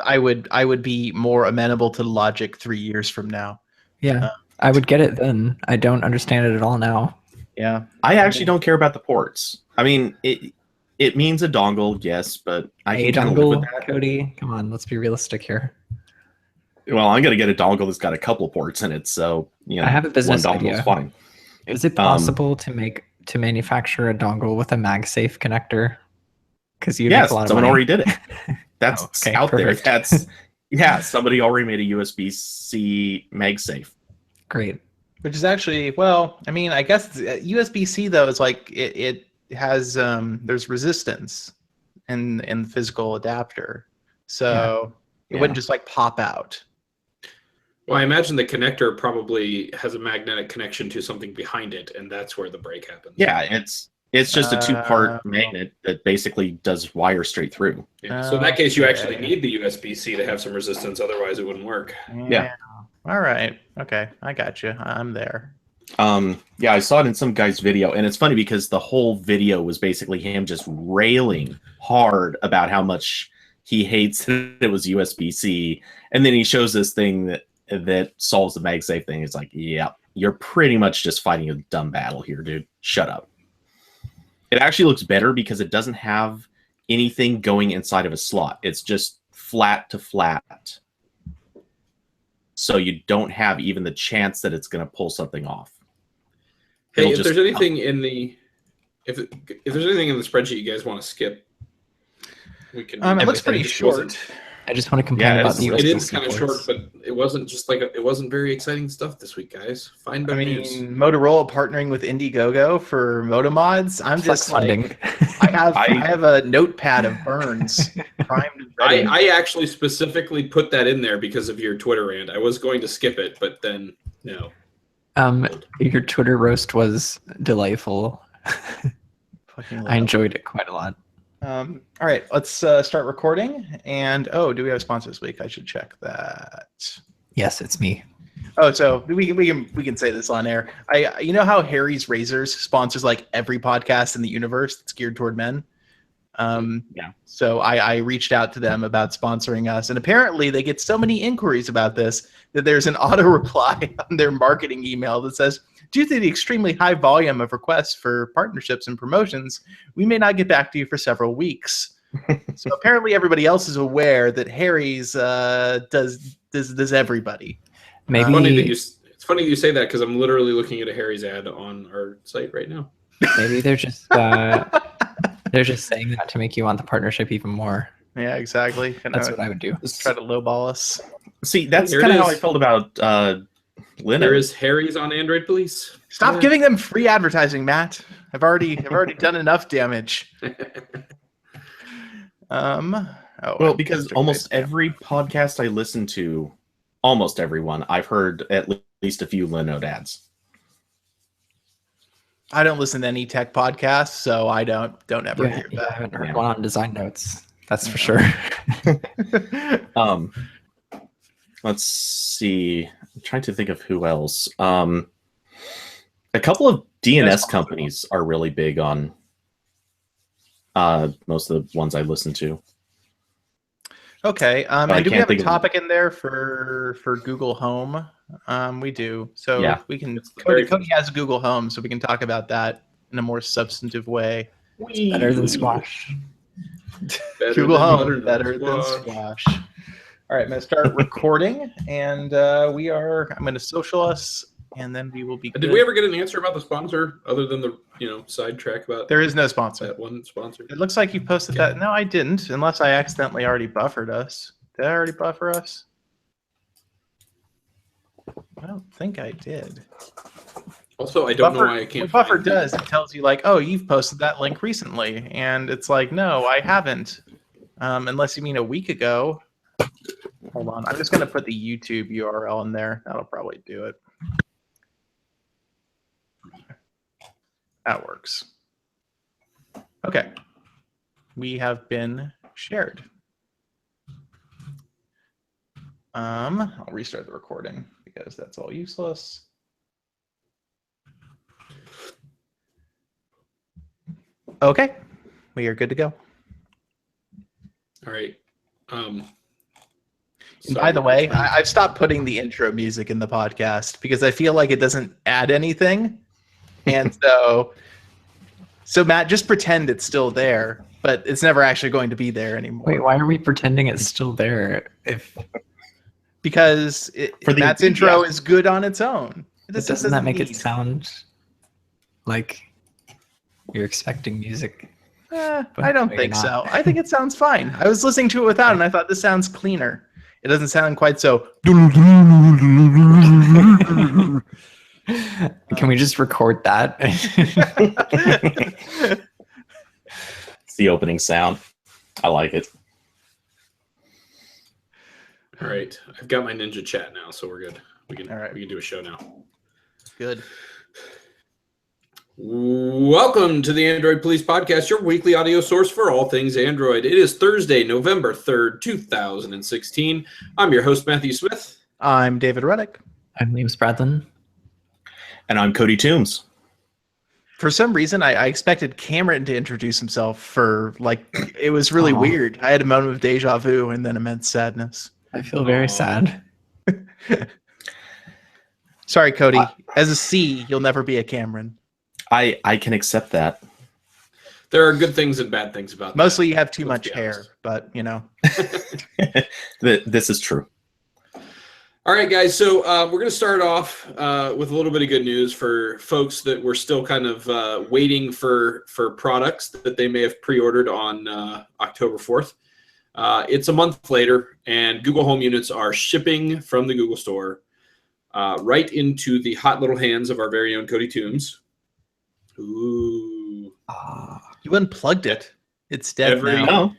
I would be more amenable to logic 3 years from now. Yeah, I would get it then. I don't understand it at all now. Yeah, I actually don't care about the ports. I mean, it means a dongle, yes, but I A can kind of live with dongle, that. Cody. Come on, let's be realistic here. Well, I'm gonna get a dongle that's got a couple of ports in it, so I have a business one dongle idea. is fine. Is it possible to manufacture a dongle with a MagSafe connector? Because you make a lot of someone money. already did it. That's okay, out perfect. there. Somebody already made a USB-C MagSafe. Great. which is actually, well, I mean, I guess USB-C though is like it has there's resistance in the physical adapter, so it wouldn't just like pop out. Well, I imagine the connector probably has a magnetic connection to something behind it, and that's where the break happens. Yeah, it's just a 2-part magnet that basically does wire straight through. Yeah. So in that case, you actually need the USB-C to have some resistance. Otherwise, it wouldn't work. Yeah. All right. Okay, I got you. I'm there. Yeah, I saw it in some guy's video, and it's funny because the whole video was basically him just railing hard about how much he hates that it was USB-C, and then he shows this thing that solves the MagSafe thing. It's like, yeah, you're pretty much just fighting a dumb battle here, dude. Shut up. It actually looks better because it doesn't have anything going inside of a slot. It's just flat to flat. So you don't have even the chance that it's going to pull something off. Hey, if there's anything in the if there's anything in the spreadsheet you guys want to skip, we can. It looks pretty short. I just want to complain about the USB. It is kind of short, but it wasn't just like it wasn't very exciting stuff this week, guys. Fine, but Motorola partnering with Indiegogo for Moto Mods. I'm just funding. Like, I have a notepad of burns primed and ready. I actually specifically put that in there because of your Twitter rant. I was going to skip it, but then no. Your Twitter roast was delightful. I enjoyed it quite a lot. All right, let's start recording. And do we have a sponsor this week? I should check that. Yes, it's me. Oh, so we can say this on air. You know how Harry's Razors sponsors like every podcast in the universe that's geared toward men. Yeah. So I reached out to them about sponsoring us, and apparently they get so many inquiries about this that there's an auto reply on their marketing email that says, due to the extremely high volume of requests for partnerships and promotions, we may not get back to you for several weeks. So apparently everybody else is aware that Harry's does everybody. Maybe it's funny that you say that because I'm literally looking at a Harry's ad on our site right now. Maybe they're just saying that to make you want the partnership even more. Yeah, exactly. That's what I would do. Just try to lowball us. See, that's kind of how I felt about Linux. There is Harry's on Android Police. Stop giving them free advertising, Matt. I've already done enough damage. Well, because almost every podcast I listen to, almost everyone, I've heard at least a few Linode ads. I don't listen to any tech podcasts, so I don't ever hear that. I haven't heard one on design notes. That's for sure. Let's see. I'm trying to think of who else. A couple of DNS companies are really big on most of the ones I listen to. Okay. And do we have a topic in there for Google Home? We do. So yeah. We can. Cody has Google Home, so we can talk about that in a more substantive way. Better than Squash. Google Home better than Squash. All right, I'm going to start recording, and I'm going to social us, and then we will be good. Did we ever get an answer about the sponsor, other than the sidetrack about? There is no sponsor. That one sponsor. It looks like you posted that. No, I didn't, unless I accidentally already buffered us. Did I already buffer us? I don't think I did. Also, I don't know why I can't. What buffer does, it tells you like, oh, you've posted that link recently, and it's like, no, I haven't, unless you mean a week ago. Hold on, I'm just going to put the YouTube URL in there. That'll probably do it. That works. Okay. We have been shared. I'll restart the recording because that's all useless. Okay. We are good to go. All right. And by the way, I've stopped putting the intro music in the podcast because I feel like it doesn't add anything. And so Matt, just pretend it's still there, but it's never actually going to be there anymore. Wait, why are we pretending it's still there? Because Matt's intro is good on its own. Doesn't that make it sound like you're expecting music? I don't think so. I think it sounds fine. I was listening to it without, and I thought this sounds cleaner. It doesn't sound quite so. Can we just record that? It's the opening sound. I like it. All right, I've got my Ninja chat now, so we're good. We can do a show now. Good. Welcome to the Android Police Podcast, your weekly audio source for all things Android. It is Thursday, November 3rd, 2016. I'm your host, Matthew Smith. I'm David Ruddick. I'm Liam Spradlin. And I'm Cody Toombs. For some reason, I expected Cameron to introduce himself for, it was really weird. I had a moment of deja vu and then immense sadness. I feel very sad. Sorry, Cody. As a C, you'll never be a Cameron. I can accept that. There are good things and bad things about that. Mostly you have too much hair, but, you know. This is true. All right, guys. So we're going to start off with a little bit of good news for folks that were still kind of waiting for products that they may have pre-ordered on October 4th. It's a month later, and Google Home units are shipping from the Google Store right into the hot little hands of our very own Cody Toombs. Ooh. You unplugged it. It's dead now. No,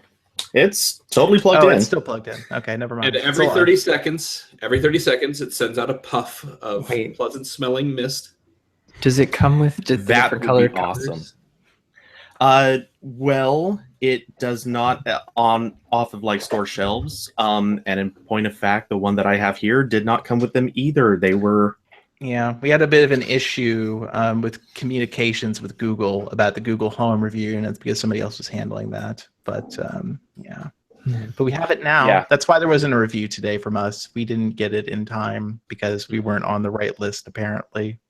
it's totally plugged in. It's still plugged in. Okay, never mind. And every 30 seconds, it sends out a puff of pleasant smelling mist. Does it come with different colored covers? Awesome. Well, it does not off of store shelves. And in point of fact, the one that I have here did not come with them either. They were. Yeah, we had a bit of an issue with communications with Google about the Google Home review, and it's because somebody else was handling that. But but we have it now. Yeah. That's why there wasn't a review today from us. We didn't get it in time because we weren't on the right list apparently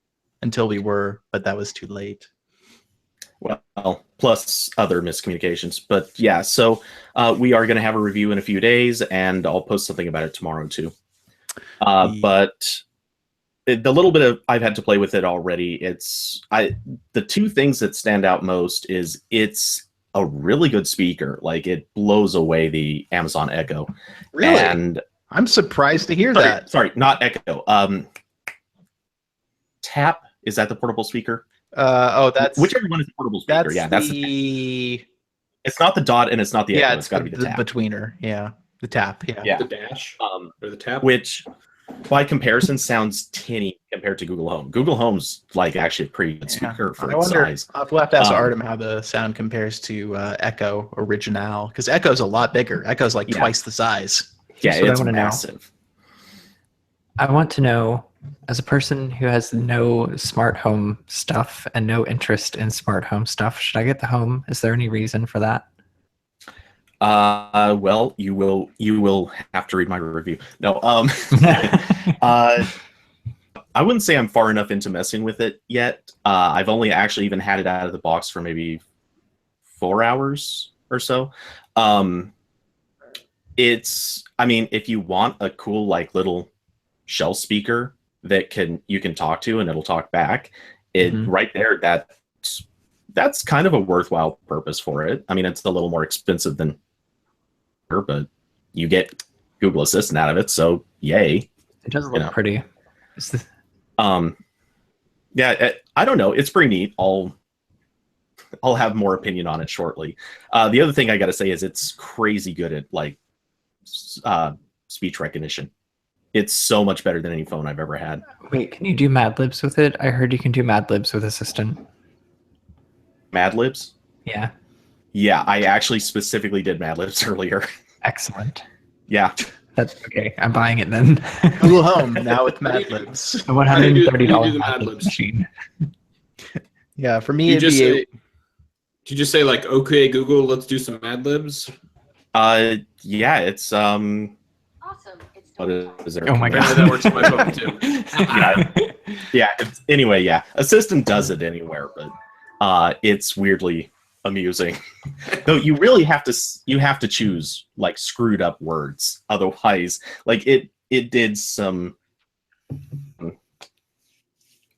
until we were, but that was too late. Well, plus other miscommunications. But yeah, so we are going to have a review in a few days, and I'll post something about it tomorrow too. But the little bit of I've had to play with it already, the two things that stand out most is it's a really good speaker. Like, it blows away the Amazon Echo. Really? And I'm surprised to hear that. Sorry, not Echo. Tap, is that the portable speaker? That's whichever one is the portable speaker. That's the. It's not the Dot and it's not the Echo. It's got to be the Tap. Betweener. Yeah, the Tap. Yeah. The Dash or the Tap, which by comparison sounds tinny compared to Google Home. Google Home's actually a pretty good speaker for its size. We'll have to ask Artem how the sound compares to Echo Original, because Echo's a lot bigger. Echo's twice the size. Yeah, it's massive. I want to know, as a person who has no smart home stuff and no interest in smart home stuff, should I get the Home? Is there any reason for that? Well, you will have to read my review. No, I wouldn't say I'm far enough into messing with it yet. I've only actually even had it out of the box for maybe 4 hours or so. If you want a cool little shell speaker that you can talk to and it'll talk back, right there, that's kind of a worthwhile purpose for it. I mean, it's a little more expensive than, but you get Google Assistant out of it, so yay. It does look pretty. Yeah, I don't know. It's pretty neat. I'll have more opinion on it shortly. The other thing I got to say is it's crazy good at speech recognition. It's so much better than any phone I've ever had. Wait, can you do Mad Libs with it? I heard you can do Mad Libs with Assistant. Mad Libs? Yeah. Yeah, I actually specifically did Mad Libs earlier. Excellent. Yeah. That's okay. I'm buying it then. Google Home now with Mad Libs. The $130 Mad Libs machine. Yeah, for me, did you just say okay, Google, let's do some Mad Libs? Yeah, it's What is there? Oh my Yeah, God. that works on my phone too. Anyway, yeah. A system does it anywhere, but it's weirdly amusing. Though you really have to choose like screwed up words. Otherwise, like it did some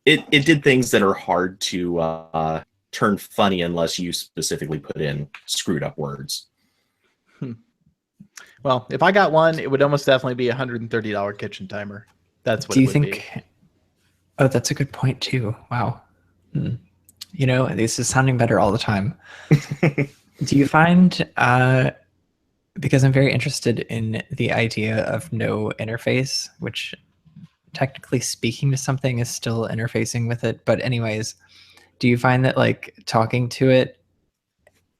it did things that are hard to turn funny unless you specifically put in screwed up words. Well, if I got one, it would almost definitely be $130 kitchen timer. That's what Do it you would think? be. Oh, that's a good point too. Wow. You know, this is sounding better all the time. Do you find, because I'm very interested in the idea of no interface, which technically speaking to something is still interfacing with it. But anyways, do you find that like talking to it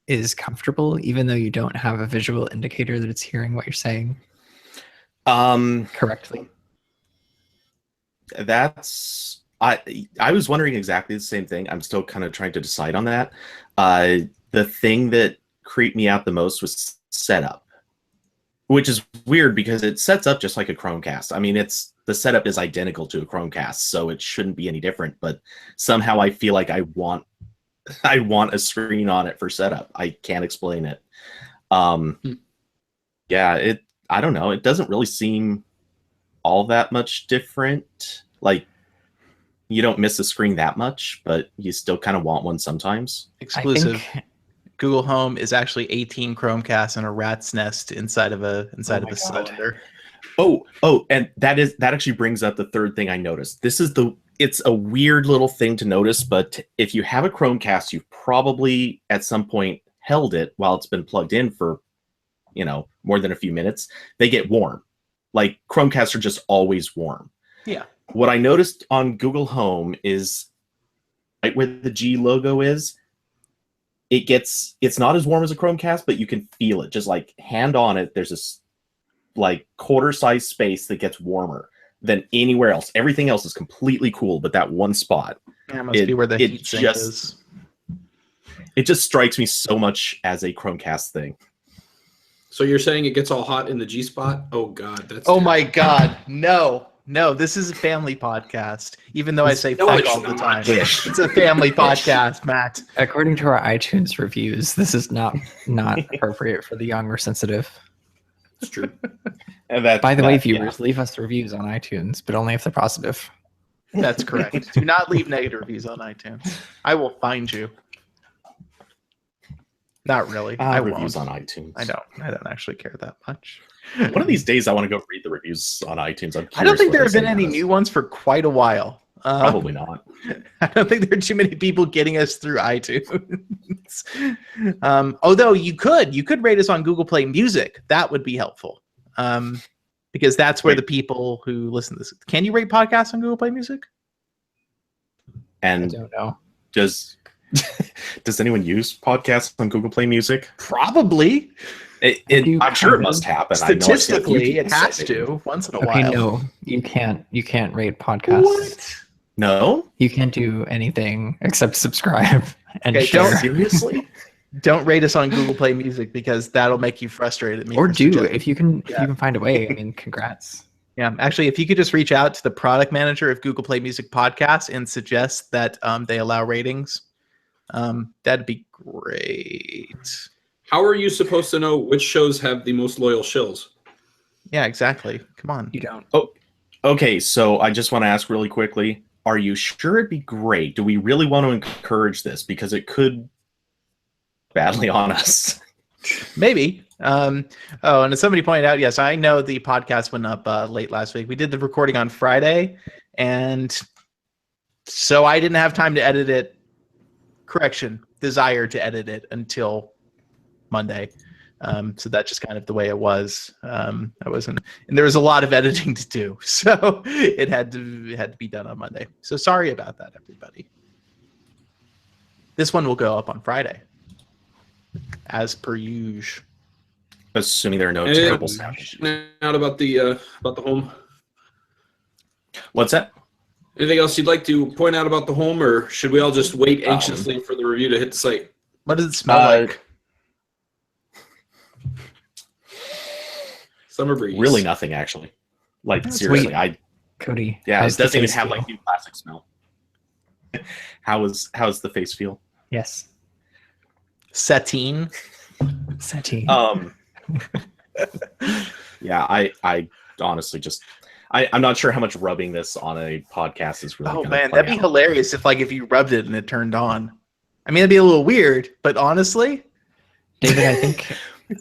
is comfortable even though you don't have a visual indicator that it's hearing what you're saying correctly? That's I was wondering exactly the same thing. I'm still kind of trying to decide on that. The thing that creeped me out the most was setup, which is weird because it sets up just like a Chromecast. I mean, the setup is identical to a Chromecast, so it shouldn't be any different. But somehow I feel like I want a screen on it for setup. I can't explain it. Yeah, I don't know. It doesn't really seem all that much different. Like, you don't miss the screen that much, but you still kind of want one sometimes. Exclusive. I think, Google Home is actually 18 Chromecasts and a rat's nest inside of a my God. cylinder. Oh, and that actually brings up the third thing I noticed. It's a weird little thing to notice, but if you have a Chromecast, you've probably at some point held it while it's been plugged in for, more than a few minutes. They get warm. Like, Chromecasts are just always warm. Yeah. What I noticed on Google Home is right where the G logo is, it's not as warm as a Chromecast, but you can feel it. Just like hand on it, there's this like quarter-size space that gets warmer than anywhere else. Everything else is completely cool, but that one spot, That must be where the heat sink is. it just strikes me so much as a Chromecast thing. So you're saying it gets all hot in the G spot? Oh God, that's Oh my God, no. This is a family podcast. Even though I say No, fuck it's all the not. time, it's a family podcast, Matt. according to our iTunes reviews, this is not appropriate for the young or sensitive. It's true. And that, By the way, yeah. viewers, leave us reviews on iTunes, but only if they're positive. That's correct. Do not leave negative reviews on iTunes. I will find you. Not really. I reviews won't. on iTunes. I don't actually care that much. One of these days, I want to go read the reviews on iTunes. I don't think there have been any new ones for quite a while. Probably not. I don't think there are too many people getting us through iTunes. Although you could rate us on Google Play Music. That would be helpful. Because that's where the people who listen to this. Can you rate podcasts on Google Play Music? I And don't know. does anyone use podcasts on Google Play Music? Probably. I'm sure it must happen. Statistically, it has to once in a Okay, while. no, you can't. You can't rate podcasts. What? No? You can't do anything except subscribe and Okay, share. Seriously? Don't rate us on Google Play Music because that'll make you frustrated at me. Or for do suggesting- if you can. Yeah. If you can find a way. I mean, congrats. Yeah, actually, if you could just reach out to the product manager of Google Play Music Podcasts and suggest that they allow ratings, that'd be great. How are you supposed to know which shows have the most loyal shills? Yeah, exactly. Come on. You don't. Okay, so I just want to ask really quickly, are you sure it'd be great? Do we really want to encourage this? Because it could badly on us. Maybe. And as somebody pointed out, yes, I know the podcast went up late last week. We did the recording on Friday, and so I didn't have time to edit it. Desire to edit it until Monday. So that's just kind of the way it was. I wasn't, and there was a lot of editing to do, so it had to be done on Monday. So sorry about that, everybody. This one will go up on Friday, as per usual. Assuming there are no And terrible sound issues. out about the home. What's that? Anything else you'd like to point out about the home, or should we all just wait anxiously for the review to hit the site? What does it smell like? Summer breeze. Really nothing, actually. Like, That's seriously, sweet. Cody. yeah, how's it the doesn't even face have feel? like new plastic smell. How's the face feel? Yes. Satine. Satine. Yeah, I honestly just I'm not sure how much rubbing this on a podcast is really. Oh gonna man, play that'd be out. hilarious if you rubbed it and it turned on. I mean, it'd be a little weird, but honestly, David, I think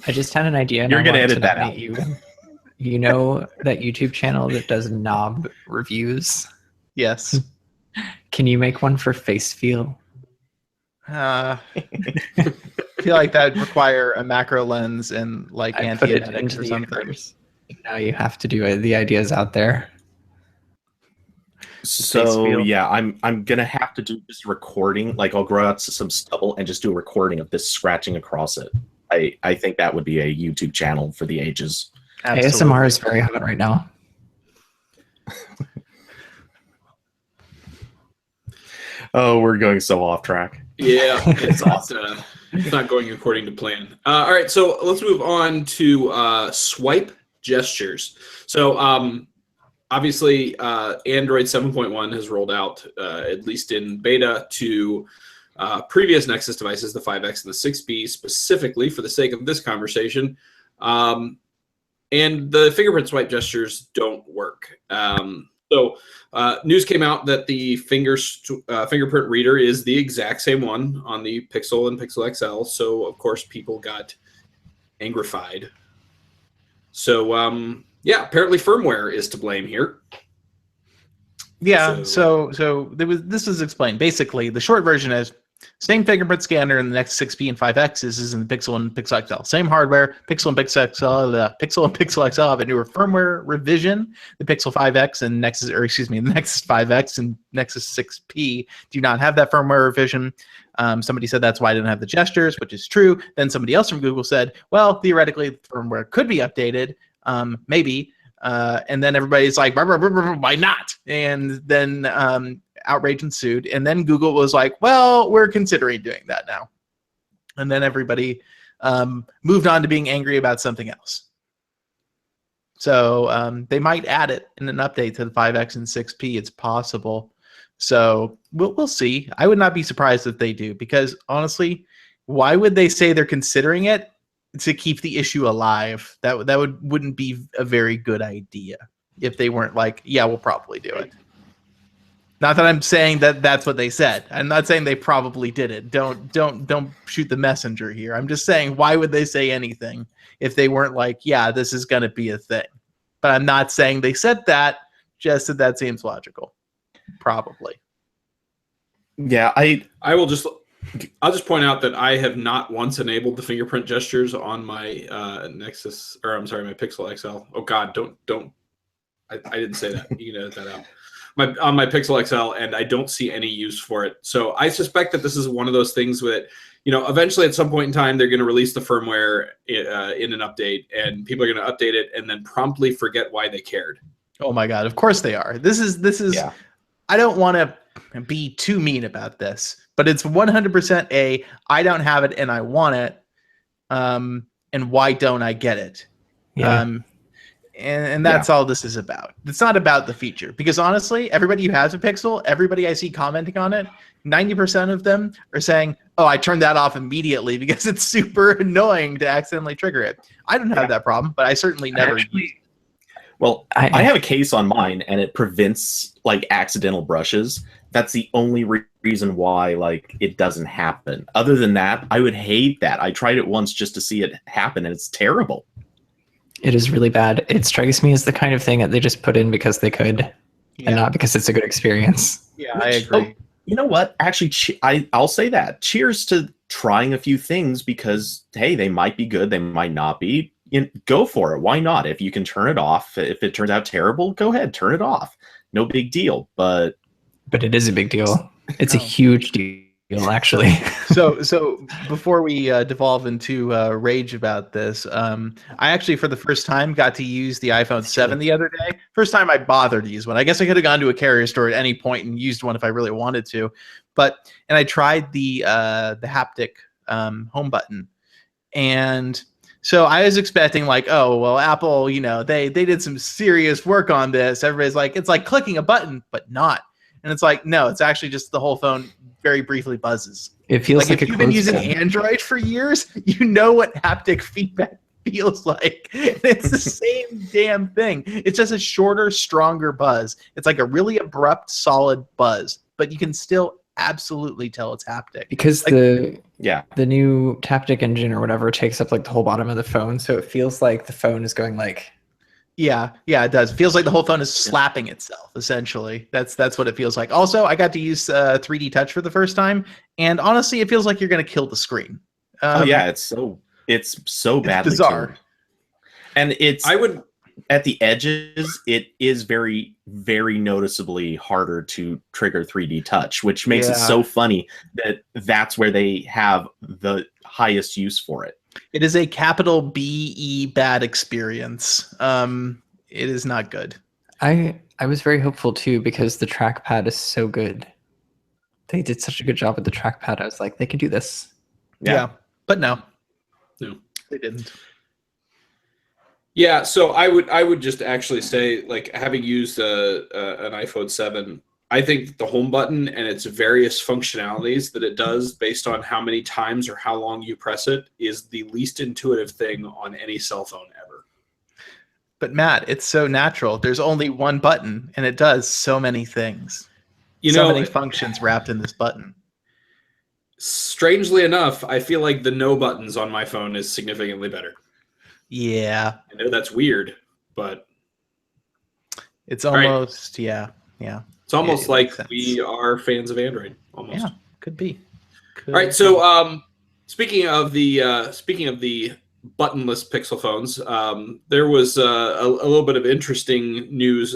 I just had an idea. And You're I gonna want to edit that nominate out. You. You know that YouTube channel that does knob reviews? yes. Can you make one for face feel? I feel like that'd require a macro lens and like I put it anti-emetics into or the something. universe. Now you have to do it. The idea's out there. So feel. yeah, I'm gonna have to do this recording. Like, I'll grow out some stubble and just do a recording of this scratching across it. I think that would be a YouTube channel for the ages. Absolutely. ASMR is very hot right now. Oh, we're going so off track. Yeah, it's not going according to plan. All right, so let's move on to swipe gestures. So obviously, Android 7.1 has rolled out, at least in beta, to previous Nexus devices, the 5X and the 6B, specifically for the sake of this conversation. And the fingerprint swipe gestures don't work. So news came out that the fingerprint reader is the exact same one on the Pixel and Pixel XL. So, of course, people got angrified. So, yeah, apparently firmware is to blame here. Yeah, so this was explained. Basically, the short version is same fingerprint scanner in the Nexus 6P and 5X is in the Pixel and Pixel XL. Same hardware, Pixel and Pixel XL. The Pixel and Pixel XL have a newer firmware revision. The Pixel 5X and the Nexus 5X and Nexus 6P do not have that firmware revision. Somebody said that's why I didn't have the gestures, which is true. Then somebody else from Google said, well, theoretically, the firmware could be updated, maybe. And then everybody's like, why not? And then outrage ensued. And then Google was like, well, we're considering doing that now. And then everybody moved on to being angry about something else. So they might add it in an update to the 5X and 6P. It's possible. So we'll see. I would not be surprised if they do, because honestly, why would they say they're considering it? To keep the issue alive. That wouldn't be a very good idea if they weren't like, yeah, we'll probably do it. Not that I'm saying that that's what they said. I'm not saying they probably did it. Don't shoot the messenger here. I'm just saying, why would they say anything if they weren't like, yeah, this is going to be a thing? But I'm not saying they said that, just that seems logical. Probably. Yeah, I'll just point out that I have not once enabled the fingerprint gestures on my my Pixel XL. Oh God, don't! I didn't say that. You can edit that out. On my Pixel XL, and I don't see any use for it. So I suspect that this is one of those things that, eventually at some point in time they're going to release the firmware in an update, and people are going to update it and then promptly forget why they cared. Oh my God! Of course they are. This is. Yeah. I don't want to be too mean about this, but it's 100% I don't have it and I want it. And why don't I get it? Yeah. And that's all this is about. It's not about the feature, because honestly, everybody who has a Pixel, everybody I see commenting on it, 90% of them are saying, oh, I turned that off immediately because it's super annoying to accidentally trigger it. I don't have that problem, but I certainly never use it. Well, I have a case on mine, and it prevents like accidental brushes. That's the only reason why it doesn't happen. Other than that, I would hate that. I tried it once just to see it happen, and it's terrible. It is really bad. It strikes me as the kind of thing that they just put in because they could, and not because it's a good experience. Yeah, I agree. Oh, you know what? Actually, I'll say that. Cheers to trying a few things, because hey, they might be good, they might not be. Go for it. Why not? If you can turn it off, if it turns out terrible, go ahead, turn it off. No big deal. But it is a big deal. It's a huge deal, actually. So before we devolve into rage about this, I actually, for the first time, got to use the iPhone 7 the other day. First time I bothered to use one. I guess I could have gone to a carrier store at any point and used one if I really wanted to. And I tried the haptic home button, and So I was expecting like, oh, well, Apple, they did some serious work on this. Everybody's like, it's like clicking a button, but not. And it's like, no, it's actually just the whole phone very briefly buzzes. It feels like if a you've been using clothespin. Android for years, you know what haptic feedback feels like. It's the same damn thing. It's just a shorter, stronger buzz. It's like a really abrupt, solid buzz, but you can still absolutely tell it's haptic. Because Like, the new Taptic engine or whatever takes up like the whole bottom of the phone, so it feels like the phone is going like. Yeah, it does. It feels like the whole phone is slapping itself, essentially. That's what it feels like. Also, I got to use 3D Touch for the first time, and honestly, it feels like you're going to kill the screen. Oh yeah, it's so badly bizarre. tuned. And at the edges, it is very, very noticeably harder to trigger 3D touch, which makes it so funny that that's where they have the highest use for it. It is a capital BE bad experience. It is not good. I was very hopeful too because the trackpad is so good. They did such a good job with the trackpad. I was like, they can do this. Yeah, but no, they didn't. Yeah, so I would just actually say, like, having used an iPhone 7, I think the home button and its various functionalities that it does based on how many times or how long you press it is the least intuitive thing on any cell phone ever. But Matt, it's so natural. There's only one button and it does so many things. Many functions wrapped in this button. Strangely enough, I feel like the no buttons on my phone is significantly better. Yeah. I know that's weird, but it's almost It's almost like we are fans of Android. Almost. Yeah, could be. All right, so speaking of the buttonless Pixel phones, there was a little bit of interesting news.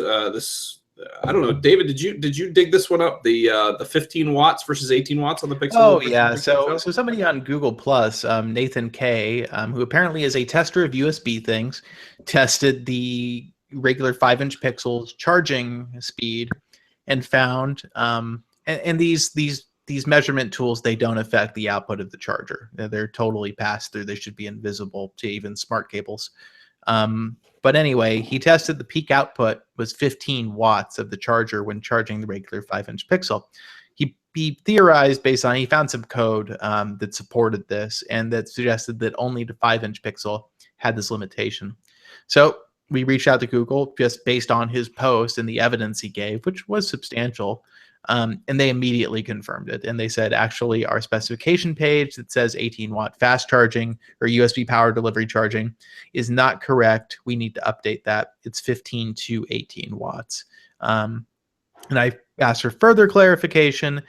I don't know, David, did you dig this one up? The 15 watts versus 18 watts on the Pixel? Oh yeah, so somebody on Google Plus, Nathan K, who apparently is a tester of USB things, tested the regular 5-inch Pixel's charging speed, and found and these measurement tools, they don't affect the output of the charger. They're totally passed through. They should be invisible to even smart cables. But anyway, he tested the peak output was 15 watts of the charger when charging the regular 5-inch Pixel. He theorized based on, he found some code that supported this and that suggested that only the 5-inch Pixel had this limitation. So we reached out to Google just based on his post and the evidence he gave, which was substantial. And they immediately confirmed it. And they said, actually, our specification page that says 18-watt fast charging or USB power delivery charging is not correct. We need to update that. It's 15 to 18 watts. And I asked for further clarification.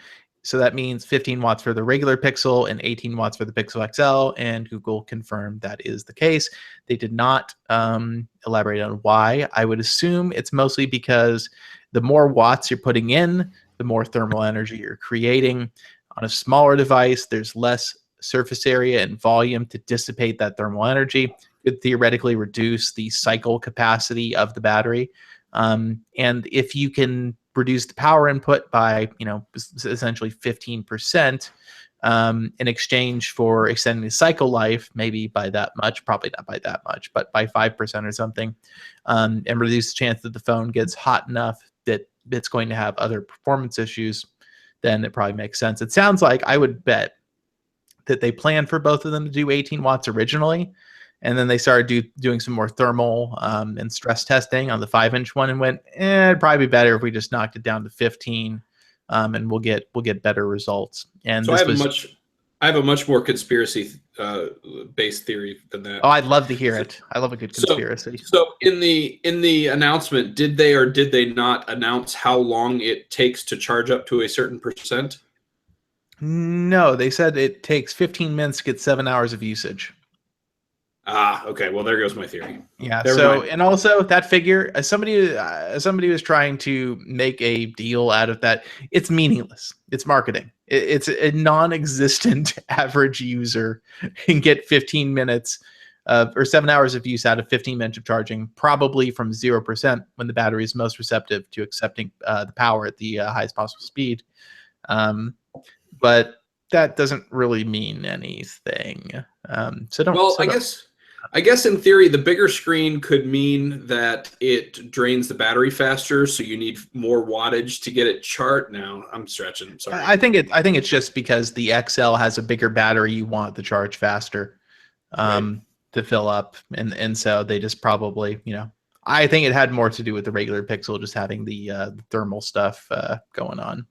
So that means 15 watts for the regular Pixel and 18 watts for the Pixel XL. And Google confirmed that is the case. They did not elaborate on why. I would assume it's mostly because the more watts you're putting in, the more thermal energy you're creating. On a smaller device, there's less surface area and volume to dissipate that thermal energy. Could theoretically reduce the cycle capacity of the battery. And if you can reduce the power input by, essentially 15%, in exchange for extending the cycle life, maybe by that much, probably not by that much, but by 5% or something, and reduce the chance that the phone gets hot enough that it's going to have other performance issues, then it probably makes sense. It sounds like, I would bet that they planned for both of them to do 18 watts originally, and then they started doing some more thermal and stress testing on the 5-inch one and went, it'd probably be better if we just knocked it down to 15, and we'll get better results. And so I have a much more conspiracy based theory than that. Oh, I'd love to hear it. I love a good conspiracy. So in the announcement, did they or did they not announce how long it takes to charge up to a certain percent? No, they said it takes 15 minutes to get 7 hours of usage. Ah, okay. Well, there goes my theory. Yeah. And also that figure, as somebody was trying to make a deal out of that, it's meaningless. It's marketing. It's a non-existent average user can get 15 minutes or 7 hours of use out of 15 minutes of charging, probably from 0% when the battery is most receptive to accepting the power at the highest possible speed. But that doesn't really mean anything. I guess I guess in theory, the bigger screen could mean that it drains the battery faster, so you need more wattage to get it charged. Now I'm stretching. Sorry. I think it's just because the XL has a bigger battery. You want the charge faster to fill up, and so they just probably, I think it had more to do with the regular Pixel just having the thermal stuff going on.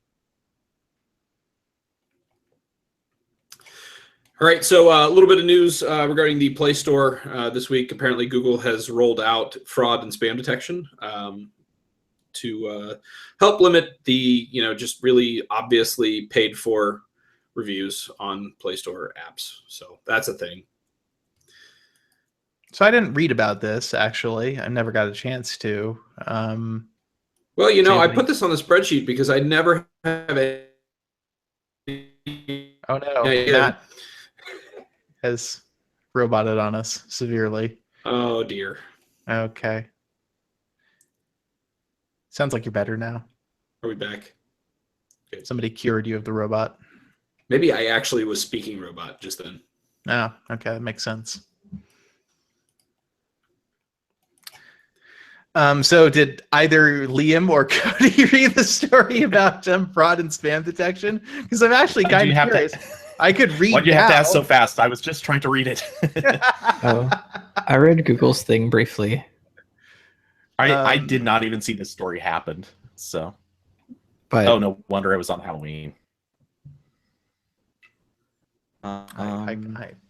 All right, so a little bit of news regarding the Play Store this week. Apparently, Google has rolled out fraud and spam detection to help limit the, just really obviously paid for reviews on Play Store apps. So that's a thing. So I didn't read about this, actually. I never got a chance to. Well, I put this on the spreadsheet because I never have a. Oh, no. Matt has roboted on us severely. Oh, dear. Okay. Sounds like you're better now. Are we back? Okay. Somebody cured you of the robot. Maybe I actually was speaking robot just then. Oh, okay. That makes sense. So did either Liam or Cody read the story about fraud and spam detection? Because I'm actually kind of curious. I could read. Why'd you have to ask so fast? I was just trying to read it. Oh, I read Google's thing briefly. I did not even see this story happen. So, but no wonder it was on Halloween. I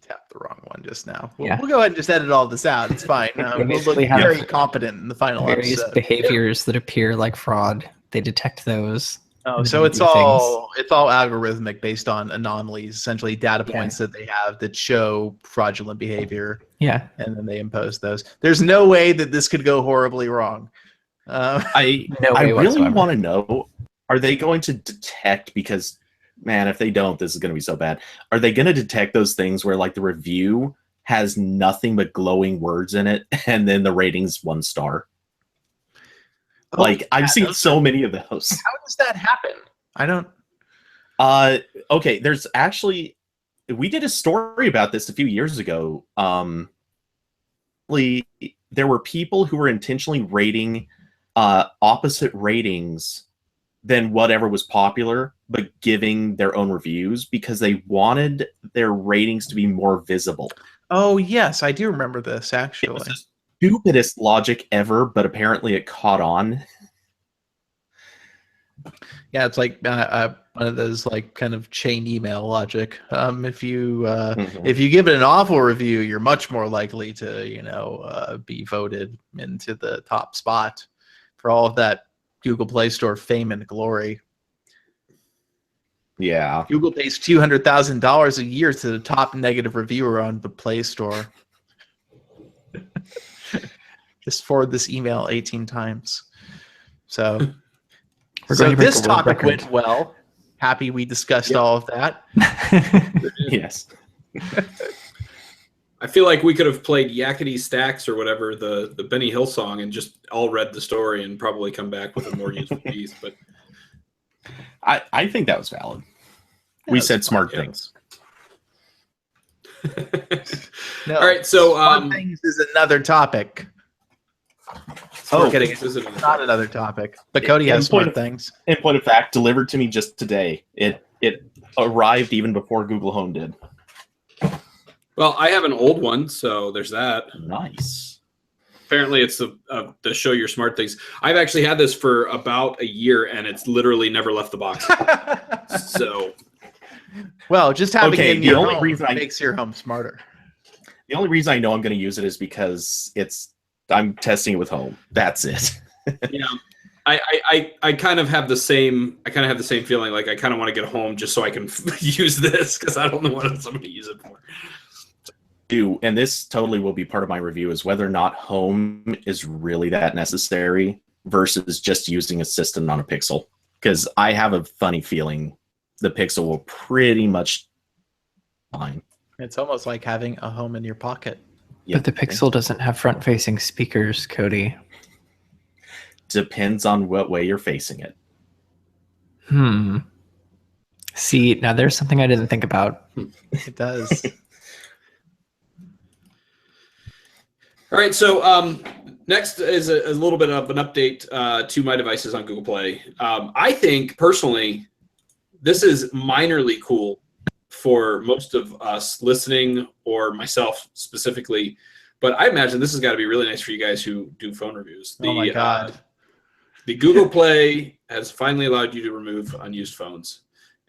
tapped the wrong one just now. We'll go ahead and just edit all this out. It's fine. We'll look very competent in the final various episode. behaviors that appear like fraud. They detect those. Oh, so it's all algorithmic based on anomalies, essentially data points that they have that show fraudulent behavior. Yeah, and then they impose those. There's no way that this could go horribly wrong. I really want to know: are they going to detect? Because man, if they don't, this is going to be so bad. Are they going to detect those things where like the review has nothing but glowing words in it, and then the rating's 1 star? I've seen so many of those. How does that happen? I don't. Okay, there's actually, we did a story about this a few years ago. There were people who were intentionally rating opposite ratings than whatever was popular, but giving their own reviews because they wanted their ratings to be more visible. Oh yes, I do remember this actually. It was the stupidest logic ever, but apparently it caught on. Yeah, it's like one of those like kind of chain email logic. If you give it an awful review, you're much more likely to be voted into the top spot for all of that Google Play Store fame and glory. Yeah, Google pays $200,000 a year to the top negative reviewer on the Play Store. Just forward this email 18 times. So this topic went well. Happy we discussed all of that. Yes. I feel like we could have played Yakety Stacks or whatever, the Benny Hill song, and just all read the story and probably come back with a more useful piece. But I think that was valid. We said smart things. No, all right, so smart things is another topic. It's not another topic. But Cody has smart things. In point of fact, delivered to me just today. It arrived even before Google Home did. Well, I have an old one, so there's that. Nice. Apparently, it's the Show Your Smart Things. I've actually had this for about a year, and it's literally never left the box. So, well, just having it in the your only home reason makes your home smarter. The only reason I know I'm going to use it is because I'm testing it with Home. That's it. Yeah. I kind of have the same feeling. Like I kind of want to get home just so I can use this because I don't know what else I'm going to use it for. And this totally will be part of my review, is whether or not Home is really that necessary versus just using Assistant on a Pixel. Because I have a funny feeling the Pixel will pretty much fine. It's almost like having a home in your pocket. But the Pixel doesn't have front-facing speakers, Cody. Depends on what way you're facing it. See, now there's something I didn't think about. It does. All right, so next is a little bit of an update to my devices on Google Play. I think personally, this is minorly cool for most of us listening, or myself specifically. But I imagine this has got to be really nice for you guys who do phone reviews. Oh my God. The Google Play has finally allowed you to remove unused phones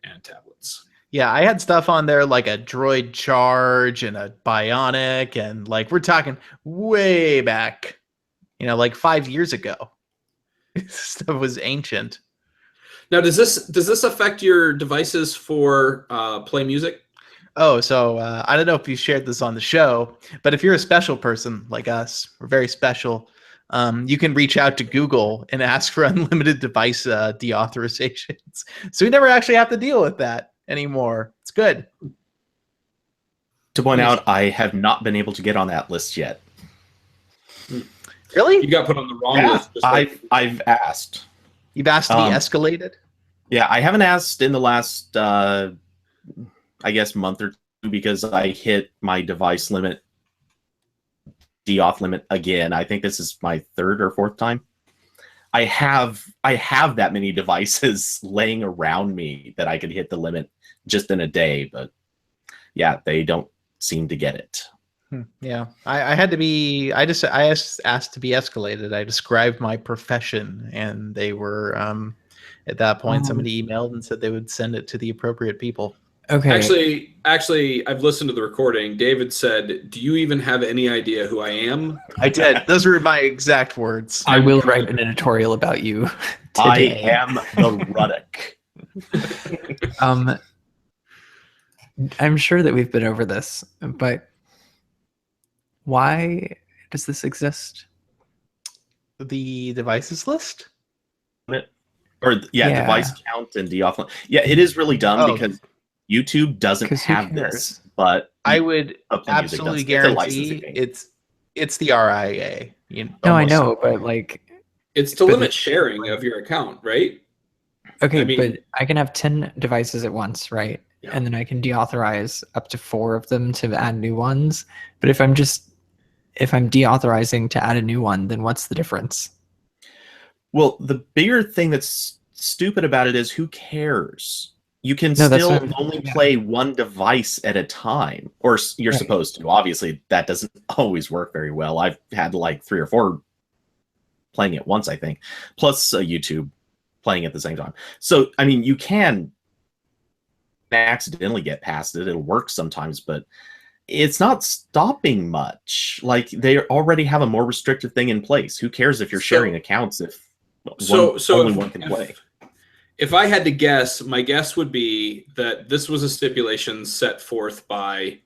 and tablets. Yeah, I had stuff on there like a Droid Charge and a Bionic, and like we're talking way back, like 5 years ago. This stuff was ancient. Now, does this affect your devices for Play Music? Oh, so I don't know if you shared this on the show, but if you're a special person like us, we're very special. You can reach out to Google and ask for unlimited device deauthorizations. So we never actually have to deal with that anymore. It's good. To point out, I have not been able to get on that list yet. Really? You got put on the wrong list. I've asked. You've asked to be escalated? Yeah, I haven't asked in the last, I guess, month or two, because I hit my device limit, deauth limit again. I think this is my third or fourth time. I have that many devices laying around me that I could hit the limit just in a day, but yeah, they don't seem to get it. Yeah, I had to be. I asked to be escalated. I described my profession, and they were at that point. Somebody emailed and said they would send it to the appropriate people. Okay. Actually, I've listened to the recording. David said, "Do you even have any idea who I am?" I did. Those were my exact words. I will write an editorial about you today. I am the Ruddock. I'm sure that we've been over this, but why does this exist? The devices list? Device count and deauth. Yeah, it is really dumb because YouTube doesn't have this, but I would absolutely guarantee it's the RIA. No, I know, but like it's to limit sharing of your account, right? Okay, but I can have 10 devices at once, right? Yeah. And then I can deauthorize up to 4 of them to add new ones. But if I'm deauthorizing to add a new one, then what's the difference? Well, the bigger thing that's stupid about it is, who cares? You can still only play one device at a time, or you're supposed to. Obviously, that doesn't always work very well. I've had like 3 or 4 playing at once, I think, plus YouTube playing at the same time. So, I mean, you can accidentally get past it. It'll work sometimes, but it's not stopping much. Like, they already have a more restrictive thing in place. Who cares if you're sharing accounts if only one can play? If I had to guess, my guess would be that this was a stipulation set forth by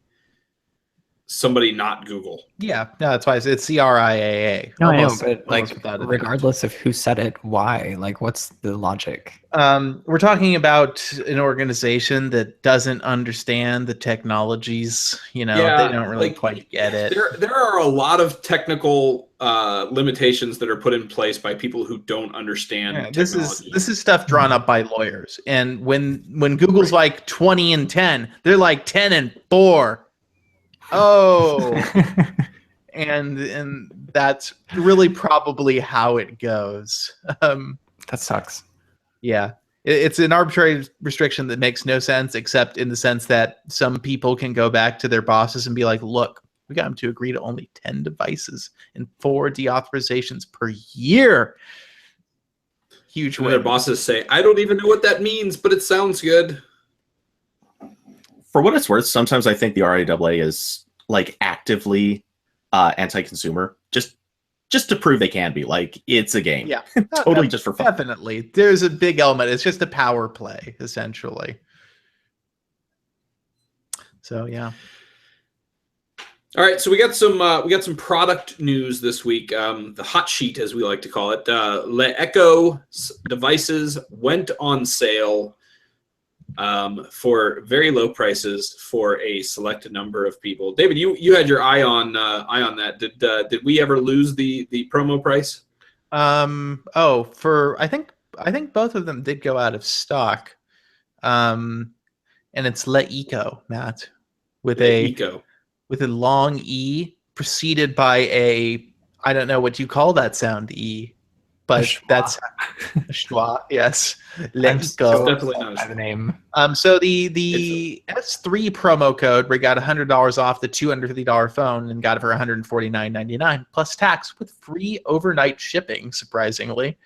somebody not Google. Yeah, no, that's why it's CRIAA. No, almost, I know, but like, regardless of who said it, why? Like, what's the logic? We're talking about an organization that doesn't understand the technologies. They don't really quite get it. There are a lot of technical limitations that are put in place by people who don't understand technology. This is stuff drawn up by lawyers. And when Google's like 20 and 10, they're like 10 and 4. Oh, and that's really probably how it goes. That sucks. Yeah, it's an arbitrary restriction that makes no sense, except in the sense that some people can go back to their bosses and be like, look, we got them to agree to only 10 devices and 4 deauthorizations per year. Huge win. Their bosses say, I don't even know what that means, but it sounds good. For what it's worth, sometimes I think the RIAA is like actively anti-consumer, just to prove they can be. Like, it's a game. Yeah, totally just for fun. Definitely, there's a big element. It's just a power play, essentially. So yeah. All right, so we got some product news this week. The hot sheet, as we like to call it. LeEco devices went on sale for very low prices for a selected number of people. David, you had your eye on that. Did we ever lose the promo price? I think both of them did go out of stock. And it's LeEco, Matt, with a long E preceded by a, I don't know what you call that sound, E, but schwa. that's a schwa, yes. I'm LeEco. so Definitely upset not a by the name. So the S3 promo code, we got $100 off the $250 phone and got it for $149.99 plus tax with free overnight shipping, surprisingly.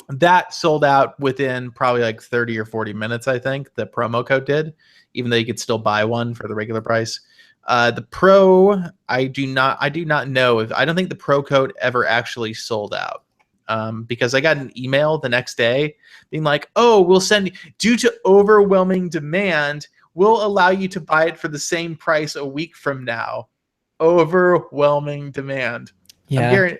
That sold out within probably like 30 or 40 minutes, I think, the promo code did, even though you could still buy one for the regular price. The Pro, I do not know if, I don't think the Pro code ever actually sold out. Because I got an email the next day being like, oh, we'll send you, due to overwhelming demand, we'll allow you to buy it for the same price a week from now. Overwhelming demand. Yeah.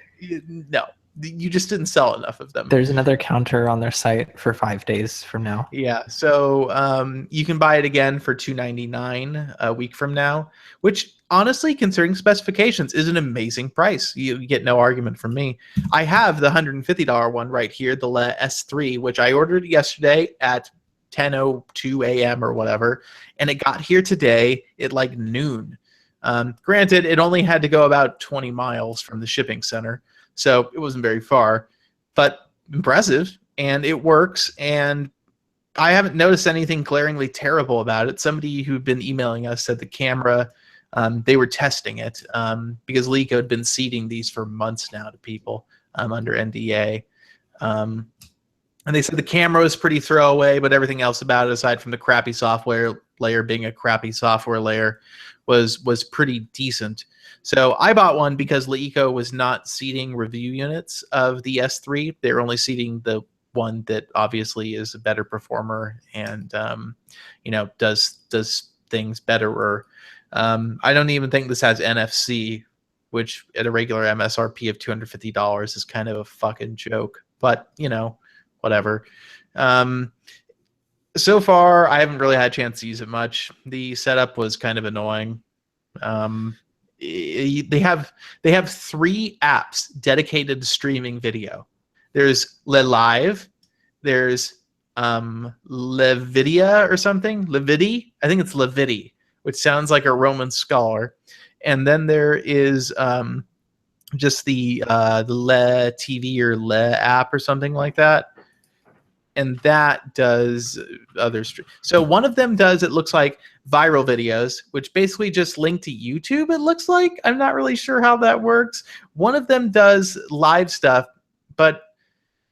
No, you just didn't sell enough of them. There's another counter on their site for 5 days from now. Yeah, so you can buy it again for $299 a week from now, which honestly, considering specifications, is an amazing price. You get no argument from me. I have the $150 one right here, the S3, which I ordered yesterday at 10:02 a.m. or whatever, and it got here today at like noon. Granted, it only had to go about 20 miles from the shipping center, so it wasn't very far, but impressive, and it works, and I haven't noticed anything glaringly terrible about it. Somebody who'd been emailing us said the camera, they were testing it because LeEco had been seeding these for months now to people under NDA. And they said the camera was pretty throwaway, but everything else about it, aside from the crappy software layer being a crappy software layer, was pretty decent. So I bought one because LeEco was not seeding review units of the S3. They were only seeding the one that obviously is a better performer and does things better. I don't even think this has NFC, which at a regular MSRP of $250 is kind of a fucking joke. But whatever. So far, I haven't really had a chance to use it much. The setup was kind of annoying. They have 3 apps dedicated to streaming video. There's LeLive, there's Levidia or something, Levidi. I think it's Levidi, which sounds like a Roman scholar. And then there is just the Le TV or Le app or something like that. And that does other so one of them does, it looks like, viral videos, which basically just link to YouTube, it looks like. I'm not really sure how that works. One of them does live stuff, but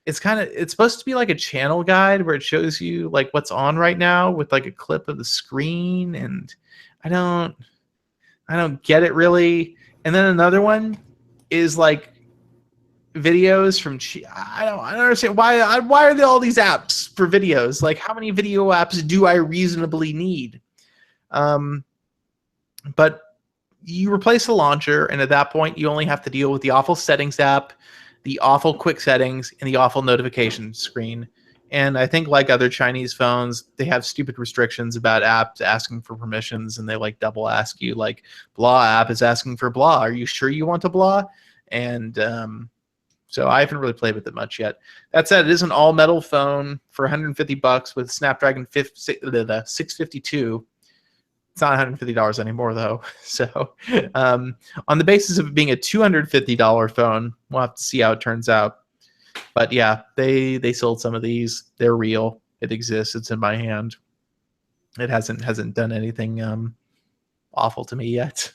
it's supposed to be like a channel guide where it shows you like what's on right now with like a clip of the screen, and I don't get it really. And then another one is like videos from I don't understand why are there all these apps for videos? Like, how many video apps do I reasonably need? But you replace the launcher, and at that point you only have to deal with the awful settings app, the awful quick settings, and the awful notification screen. And I think, like other Chinese phones, they have stupid restrictions about apps asking for permissions, and they like double ask you, like, blah app is asking for blah. Are you sure you want to blah? And so I haven't really played with it much yet. That said, it is an all-metal phone for $150 with Snapdragon 652. It's not $150 anymore, though. So on the basis of it being a $250 phone, we'll have to see how it turns out. But yeah, they sold some of these. They're real. It exists. It's in my hand. It hasn't done anything awful to me yet.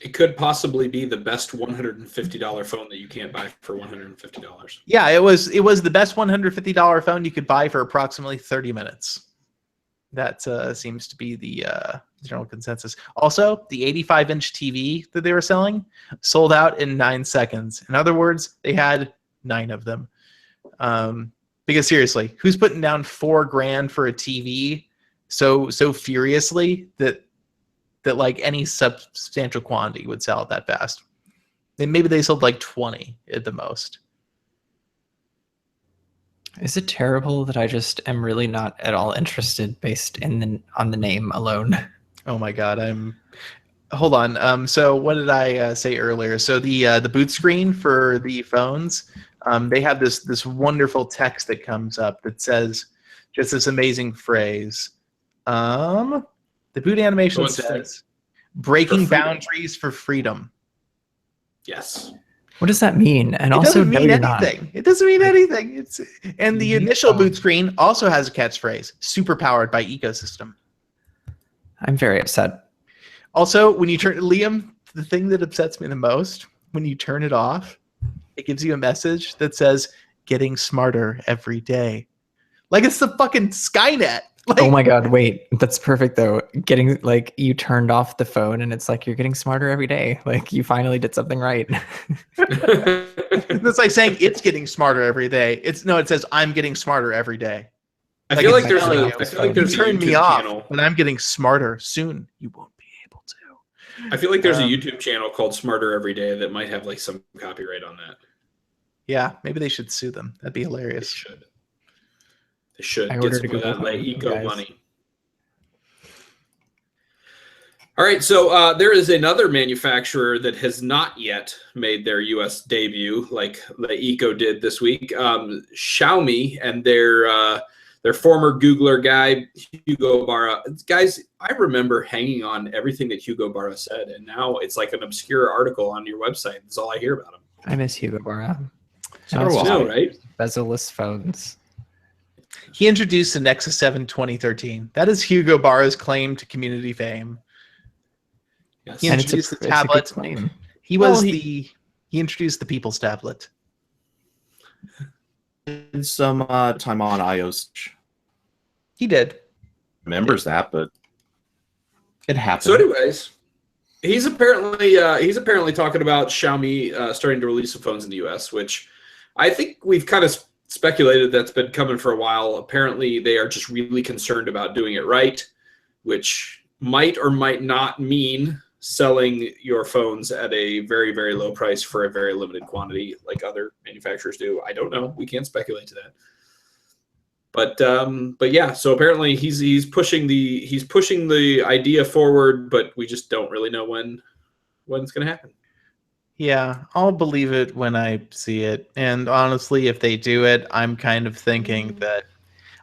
It could possibly be the best $150 phone that you can't buy for $150. Yeah, it was the best $150 phone you could buy for approximately 30 minutes. That seems to be the general consensus. Also, the 85-inch TV that they were selling sold out in 9 seconds. In other words, they had 9 of them. Because seriously, who's putting down $4,000 for a TV so furiously that like any substantial quantity would sell it that fast? And maybe they sold like 20 at the most. Is it terrible that I just am really not at all interested based on the name alone? Oh my god, hold on. So what did I say earlier? So the boot screen for the phones, they have this wonderful text that comes up that says just this amazing phrase. The boot animation says, breaking freedom. boundaries for freedom. Yes. What does that mean? And It also, doesn't no, mean you're not. anything. It doesn't mean anything. And the initial boot screen also has a catchphrase: super powered by ecosystem. I'm very upset. Also, when you turn Liam, the thing that upsets me the most, when you turn it off, it gives you a message that says getting smarter every day. Like it's the fucking Skynet. Like, Oh my God, wait, that's perfect though. Getting like you turned off the phone and it's like you're getting smarter every day. Like you finally did something right. it's like saying it's getting smarter every day. It says I'm getting smarter every day. I feel like it's there's telling a you, I feel like there's a turn me YouTube off channel. when I'm getting smarter. Soon you won't be able to. I feel like there's a YouTube channel called Smarter Every Day that might have like some copyright on that. Yeah, maybe they should sue them. That'd be They hilarious. should. They should I get ordered some a of that Google phone, LeEco guys. money. All right, so there is another manufacturer that has not yet made their U.S. debut, like LeEco did this week. Xiaomi and their former Googler guy, Hugo Barra. Guys, I remember hanging on everything that Hugo Barra said, and now it's like an obscure article on your website. That's all I hear about him. I miss Hugo Barra. So Now it's do just I. No, right? bezel-less phones. He introduced the Nexus 7 2013. That is Hugo Barra's claim to community fame. Yes. He And it's introduced the a good tablet. claim. He introduced the people's tablet. Did some time on iOS. He did. Remembers that, but it happened. So, anyways, he's apparently talking about Xiaomi starting to release some phones in the U.S., which I think we've kind of speculated that's been coming for a while. Apparently, they are just really concerned about doing it right, which might or might not mean selling your phones at a very, very low price for a very limited quantity like other manufacturers do. I don't know. We can't speculate to that. But yeah, so apparently he's pushing the idea forward, but we just don't really know when it's going to happen. Yeah, I'll believe it when I see it. And honestly, if they do it, I'm kind of thinking that,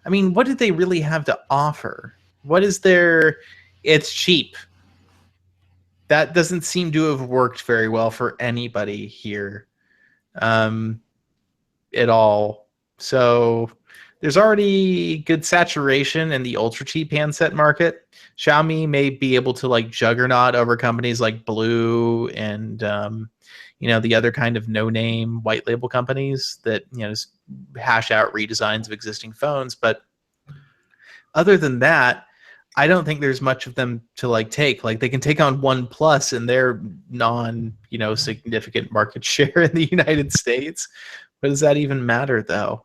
I mean, what did they really have to offer? What is their, it's cheap. That doesn't seem to have worked very well for anybody here at all. So there's already good saturation in the ultra cheap handset market. Xiaomi may be able to like juggernaut over companies like Blue and the other kind of no-name white label companies that just hash out redesigns of existing phones. But other than that, I don't think there's much of them to like take. Like they can take on OnePlus and their significant market share in the United States. But does that even matter though?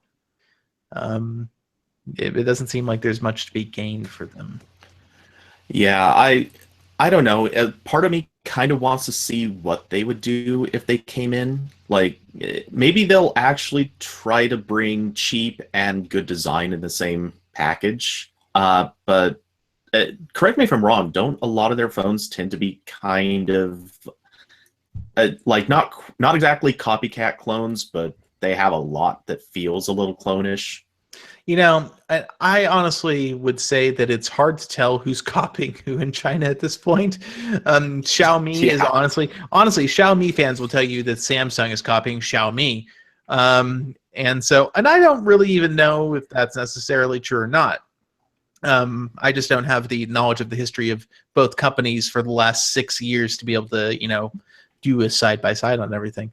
It doesn't seem like there's much to be gained for them. Yeah, I don't know. Part of me kind of wants to see what they would do if they came in. Like maybe they'll actually try to bring cheap and good design in the same package. But correct me if I'm wrong. Don't a lot of their phones tend to be kind of like not exactly copycat clones, but they have a lot that feels a little clonish? I honestly would say that it's hard to tell who's copying who in China at this point. Xiaomi is honestly, Xiaomi fans will tell you that Samsung is copying Xiaomi. And I don't really even know if that's necessarily true or not. I just don't have the knowledge of the history of both companies for the last 6 years to be able to, do a side-by-side on everything.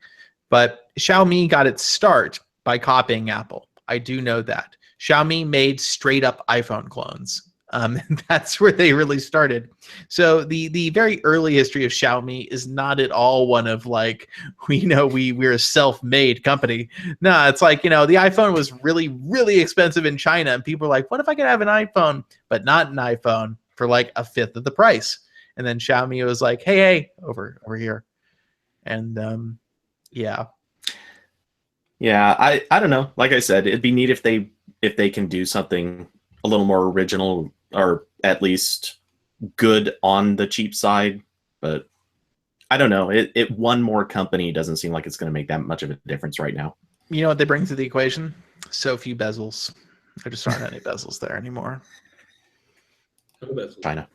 But Xiaomi got its start by copying Apple. I do know that. Xiaomi made straight-up iPhone clones. And that's where they really started. So the very early history of Xiaomi is not at all one of like, we're a self-made company. No, it's like, the iPhone was really, really expensive in China. And people were like, what if I could have an iPhone, but not an iPhone for like a fifth of the price? And then Xiaomi was like, hey, over here. And yeah. Yeah, I don't know. Like I said, it'd be neat if they can do something a little more original, or at least good on the cheap side. But I don't know. It one more company doesn't seem like it's going to make that much of a difference right now. You know what they bring to the equation? So few bezels. There just aren't any bezels there anymore. China.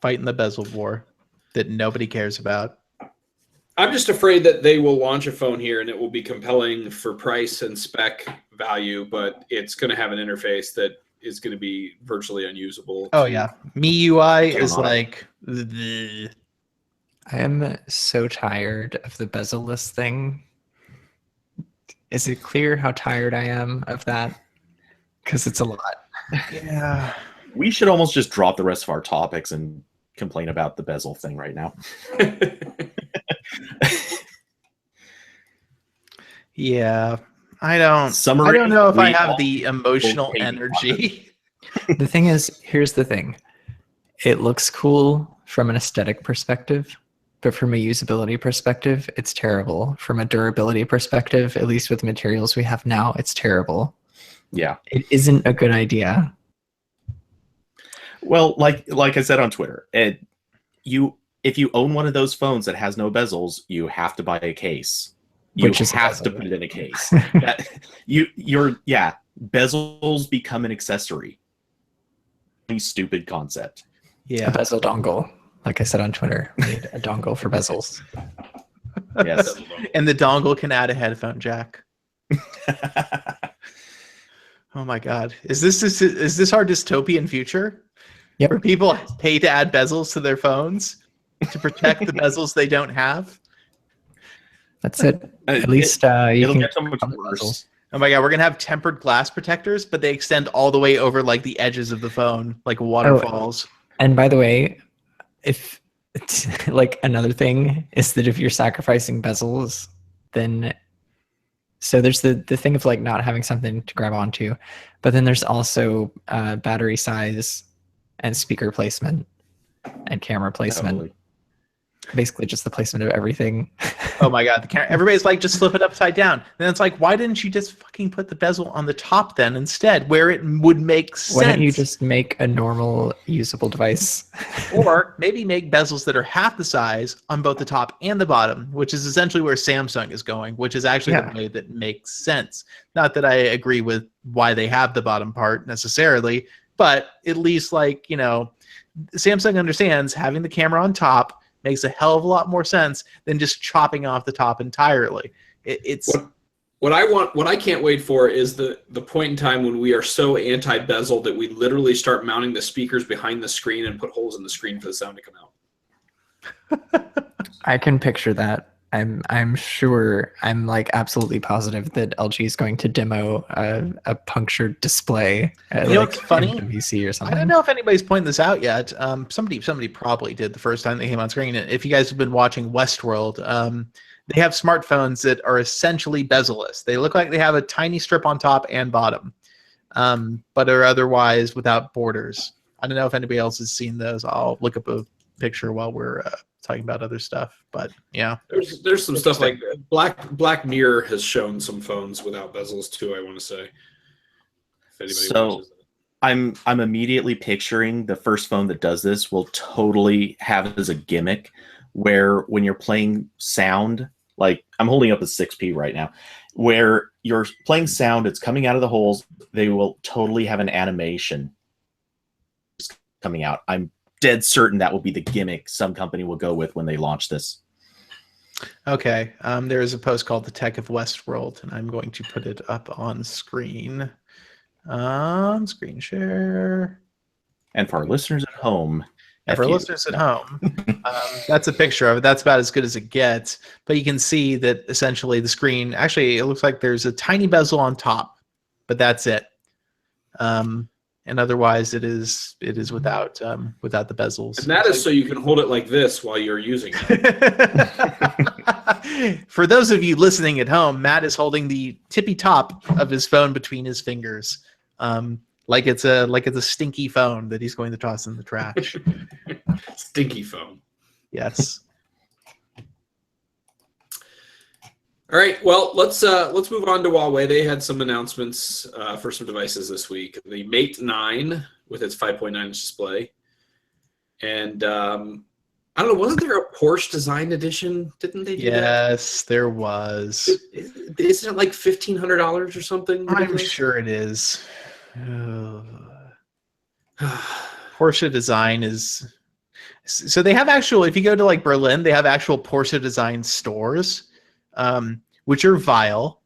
fighting the bezel war that nobody cares about. I'm just afraid that they will launch a phone here and it will be compelling for price and spec value, but it's going to have an interface that is going to be virtually unusable. Oh yeah, MIUI is on it. like. Bleh. I am so tired of the bezel-less thing. Is it clear how tired I am of that? Because it's a lot. Yeah. We should almost just drop the rest of our topics and complain about the bezel thing right now. Yeah. I don't Summary, know if I we have all the emotional hate energy. The thing is, here's the thing. It looks cool from an aesthetic perspective, but from a usability perspective, it's terrible. From a durability perspective, at least with materials we have now, it's terrible. Yeah. It isn't a good idea. Well, like I said on Twitter, if you own one of those phones that has no bezels, you have to buy a case. You Which is a have to bezel. put it in a case. Bezels become an accessory. Stupid concept. A Yeah. bezel dongle. Like I said on Twitter, we need a dongle for bezels. Yes. And the dongle can add a headphone jack. Oh my god. Is this our dystopian future? Yep. Where people pay to add bezels to their phones to protect the bezels they don't have? That's it. At least you It'll can get so much on the worse. bezels. Oh my god, we're gonna have tempered glass protectors, but they extend all the way over like the edges of the phone, like waterfalls. And by the way, if like another thing is that if you're sacrificing bezels, then so there's the thing of like not having something to grab onto, but then there's also battery size and speaker placement and camera placement. Totally. Basically just the placement of everything. Oh my god, the camera! Everybody's like, just flip it upside down. Then it's like, why didn't you just fucking put the bezel on the top then instead, where it would make sense? Why don't you just make a normal usable device? Or maybe make bezels that are half the size on both the top and the bottom, which is essentially where Samsung is going, which is actually Yeah. the way that makes sense. Not that I agree with why they have the bottom part necessarily, but at least like, you know, Samsung understands having the camera on top makes a hell of a lot more sense than just chopping off the top entirely. It's What I can't wait for is the point in time when we are so anti-bezel that we literally start mounting the speakers behind the screen and put holes in the screen for the sound to come out. I can picture that. I'm sure, I'm like absolutely positive that LG is going to demo a punctured display at You know like what's funny? MWC or something. I don't know if anybody's pointing this out yet. Somebody probably did the first time they came on screen. If you guys have been watching Westworld, they have smartphones that are essentially bezel-less. They look like they have a tiny strip on top and bottom, but are otherwise without borders. I don't know if anybody else has seen those. I'll look up a picture while we're talking about other stuff. But yeah, There's some stuff like Black Mirror has shown some phones without bezels too, I want to say. If anybody So watches that. I'm immediately picturing the first phone that does this will totally have it as a gimmick where when you're playing sound, like I'm holding up a 6P right now, where you're playing sound, it's coming out of the holes, they will totally have an animation coming out. I'm dead certain that will be the gimmick some company will go with when they launch this. okay. There is a post called "The Tech of Westworld," and I'm going to put it up on screen. Screen share. And for our listeners at home, And for F you. listeners at home, that's a picture of it. That's about as good as it gets. But you can see that essentially the screen, actually, it looks like there's a tiny bezel on top, but that's it. And otherwise, it is without the bezels. And that is so you can hold it like this while you're using it. For those of you listening at home, Matt is holding the tippy top of his phone between his fingers, like it's a stinky phone that he's going to toss in the trash. Stinky phone. Yes. All right, well, let's move on to Huawei. They had some announcements for some devices this week. The Mate 9 with its 5.9-inch display. And I don't know, wasn't there a Porsche Design Edition? Didn't they do that? Yes, there was. Isn't it like $1,500 or something? I'm sure it is. Porsche Design is... So they have actual, if you go to like Berlin, they have actual Porsche design stores, which are vile.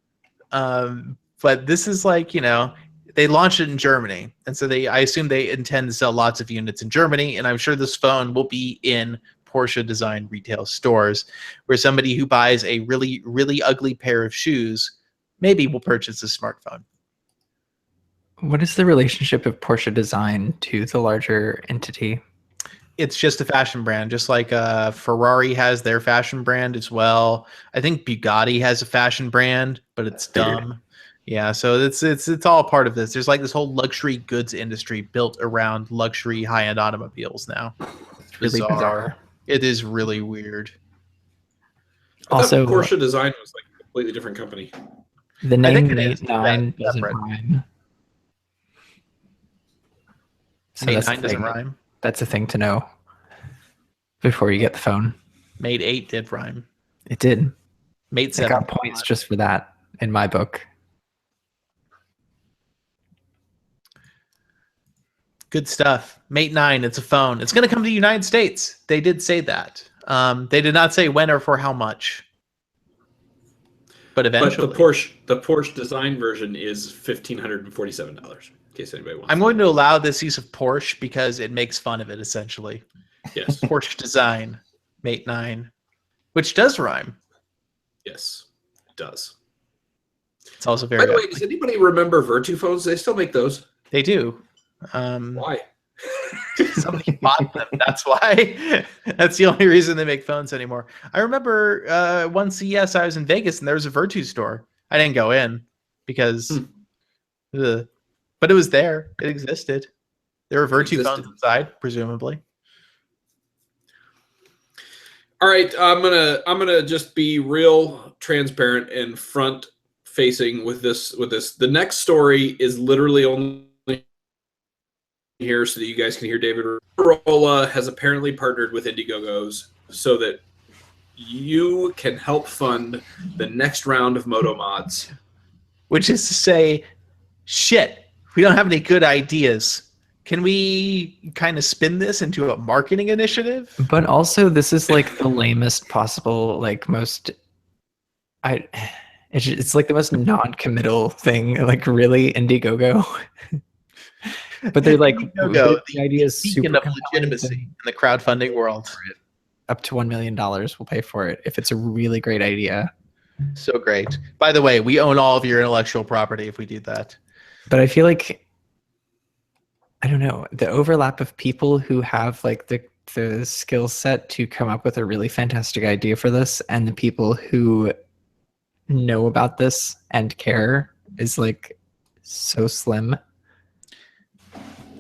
But this is like, they launched it in Germany. And so I assume they intend to sell lots of units in Germany. And I'm sure this phone will be in Porsche design retail stores where somebody who buys a really, really ugly pair of shoes maybe will purchase a smartphone. What is the relationship of Porsche design to the larger entity? It's just a fashion brand, just like Ferrari has their fashion brand as well. I think Bugatti has a fashion brand, but it's dumb. Yeah, so it's all part of this. There's like this whole luxury goods industry built around luxury high-end automobiles now. It's really bizarre. It is really weird. Also, Porsche design was like a completely different company. The name Mate 9 doesn't rhyme. So Mate 9 doesn't rhyme. That's a thing to know before you get the phone. Mate 8 did rhyme. It did. Mate 7 got points just for that in my book. Good stuff. Mate 9, it's a phone. It's going to come to the United States. They did say that. They did not say when or for how much. But eventually. But the Porsche design version is $1,547. In case anybody wants. I'm going to allow this use of Porsche because it makes fun of it, essentially. Yes. Porsche design, Mate 9, which does rhyme. Yes, it does. It's also very. By the way, does anybody remember Virtu phones? They still make those. They do. Why? Somebody bought them. That's why. That's the only reason they make phones anymore. I remember one CES I was in Vegas and there was a Virtu store. I didn't go in because, but it was there. It existed. There were Virtu phones inside, presumably. All right, I'm gonna just be real transparent and front facing with this. The next story is literally only here so that you guys can hear David. Motorola has apparently partnered with Indiegogos so that you can help fund the next round of Moto Mods. Which is to say, shit, we don't have any good ideas. Can we kind of spin this into a marketing initiative? But also, this is like the lamest possible, like most. It's like the most non-committal thing. Like really, Indiegogo. But they're like Indiegogo, the idea is super of legitimacy in the crowdfunding world. Up to $1 million, we'll pay for it if it's a really great idea. So great. By the way, we own all of your intellectual property if we do that. But I feel like, I don't know, the overlap of people who have like the skill set to come up with a really fantastic idea for this and the people who know about this and care is like so slim.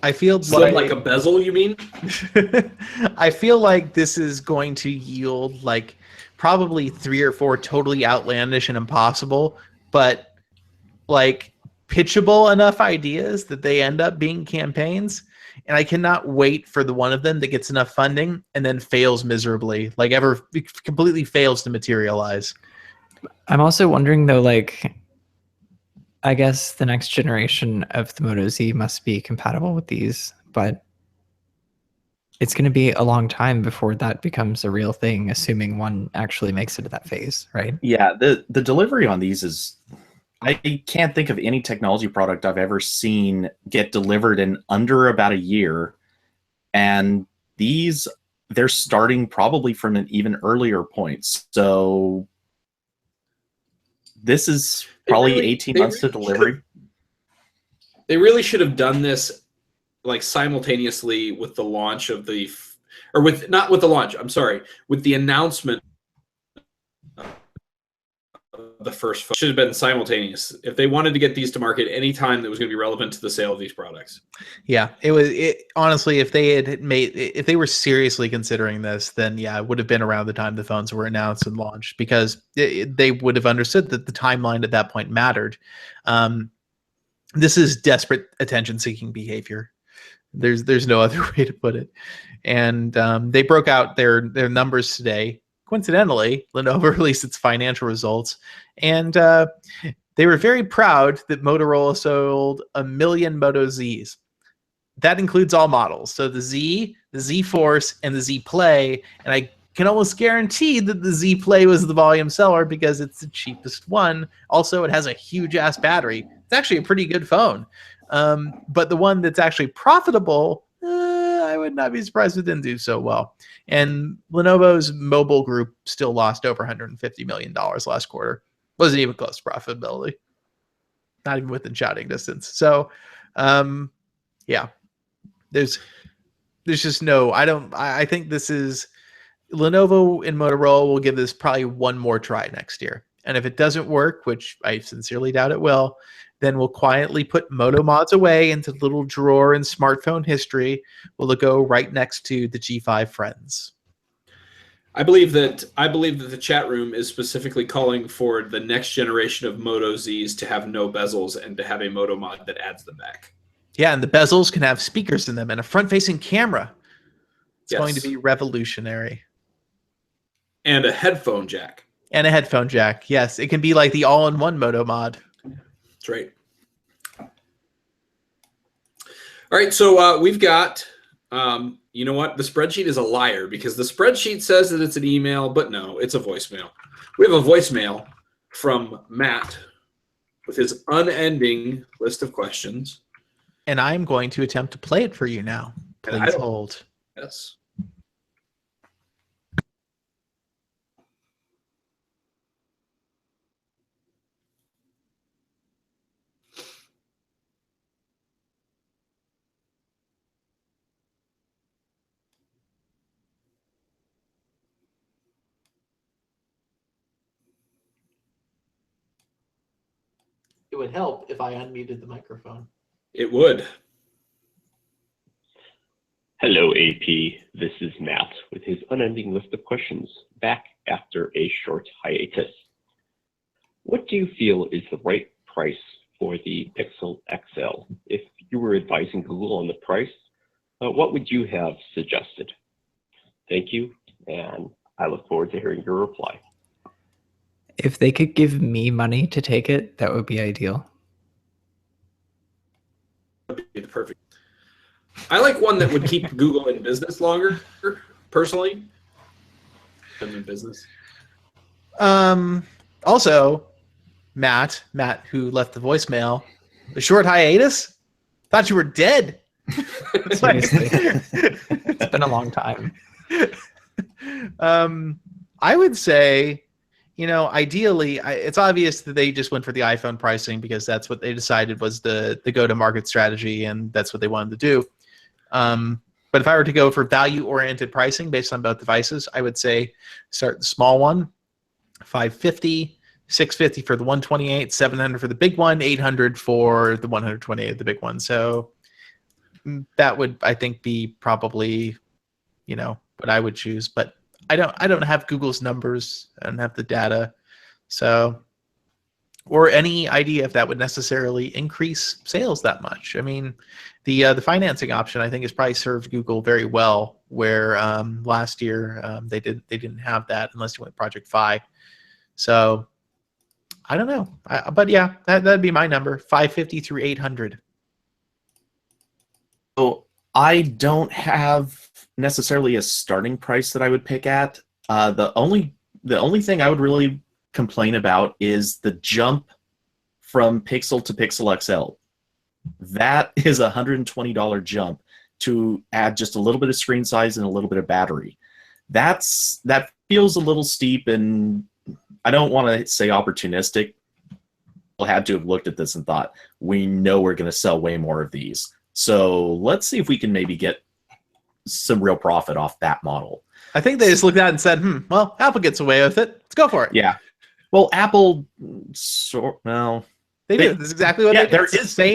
I feel like a bezel, you mean? I feel like this is going to yield like probably 3 or 4 totally outlandish and impossible, but like pitchable enough ideas that they end up being campaigns. And I cannot wait for the one of them that gets enough funding and then fails miserably, like completely fails to materialize. I'm also wondering though, like, I guess the next generation of the Moto Z must be compatible with these, but it's going to be a long time before that becomes a real thing, assuming one actually makes it to that phase, right? Yeah, the delivery on these is, I can't think of any technology product I've ever seen get delivered in under about a year. And these, they're starting probably from an even earlier point. So this is probably 18 months to delivery. They really should have done this like simultaneously with the launch of the, or with, not with the launch, I'm sorry, with the announcement of the first phone. Should have been simultaneous. If they wanted to get these to market any time that was going to be relevant to the sale of these products. Yeah, honestly, if they were seriously considering this, then yeah, it would have been around the time the phones were announced and launched, because they would have understood that the timeline at that point mattered. This is desperate attention-seeking behavior. There's no other way to put it. And they broke out their numbers today. Coincidentally, Lenovo released its financial results, and they were very proud that Motorola sold 1 million Moto Zs. That includes all models. So the Z, the Z Force, and the Z Play, and I can almost guarantee that the Z Play was the volume seller because it's the cheapest one. Also, it has a huge ass battery. It's actually a pretty good phone. But the one that's actually profitable, I would not be surprised if it didn't do so well. And Lenovo's mobile group still lost over $150 million last quarter. Wasn't even close to profitability. Not even within shouting distance. So, yeah, there's just no, I think this is, Lenovo and Motorola will give this probably one more try next year. And if it doesn't work, which I sincerely doubt it will, then we'll quietly put Moto Mods away into the little drawer in smartphone history. Will it go right next to the G5 Friends? I believe that the chat room is specifically calling for the next generation of Moto Zs to have no bezels and to have a Moto Mod that adds them back. Yeah, and the bezels can have speakers in them and a front-facing camera. It's Yes. going to be revolutionary. And a headphone jack. And a headphone jack. Yes, it can be like the all-in-one Moto Mod. That's right. All right, so we've got, you know what? The spreadsheet is a liar because the spreadsheet says that it's an email, but no, it's a voicemail. We have a voicemail from Matt with his unending list of questions. And I'm going to attempt to play it for you now. Please hold. Yes. It would help if I unmuted the microphone. It would. Hello, AP. This is Matt with his unending list of questions, back after a short hiatus. What do you feel is the right price for the Pixel XL? If you were advising Google on the price, what would you have suggested? Thank you, and I look forward to hearing your reply. If they could give me money to take it, that would be ideal. That would be the perfect. I like one that would keep Google in business longer, personally. In business. Also, Matt, who left the voicemail, the short hiatus? Thought you were dead. Seriously. It's been a long time. I would say, ideally, it's obvious that they just went for the iPhone pricing because that's what they decided was the go-to-market strategy, and that's what they wanted to do. But if I were to go for value-oriented pricing based on both devices, I would say start the small one, $550, $650 for the 128, $700 for the big one, $800 for the 128, the big one. So that would, I think, be probably, what I would choose. But I don't have Google's numbers. I don't have the data, so, or any idea if that would necessarily increase sales that much. I mean, the financing option I think has probably served Google very well. Where last year they didn't have that unless you went Project Fi. So I don't know, but yeah, that'd be my number: $550 through $800. So I don't have necessarily a starting price that I would pick at. The only thing I would really complain about is the jump from Pixel to Pixel XL. That is a $120 jump to add just a little bit of screen size and a little bit of battery. That feels a little steep, and I don't want to say opportunistic. People had to have looked at this and thought, we know we're going to sell way more of these. So let's see if we can maybe get some real profit off that model. I think they just looked at it and said, well, Apple gets away with it. Let's go for it. Yeah. Well, Apple, they do. That's exactly what they do.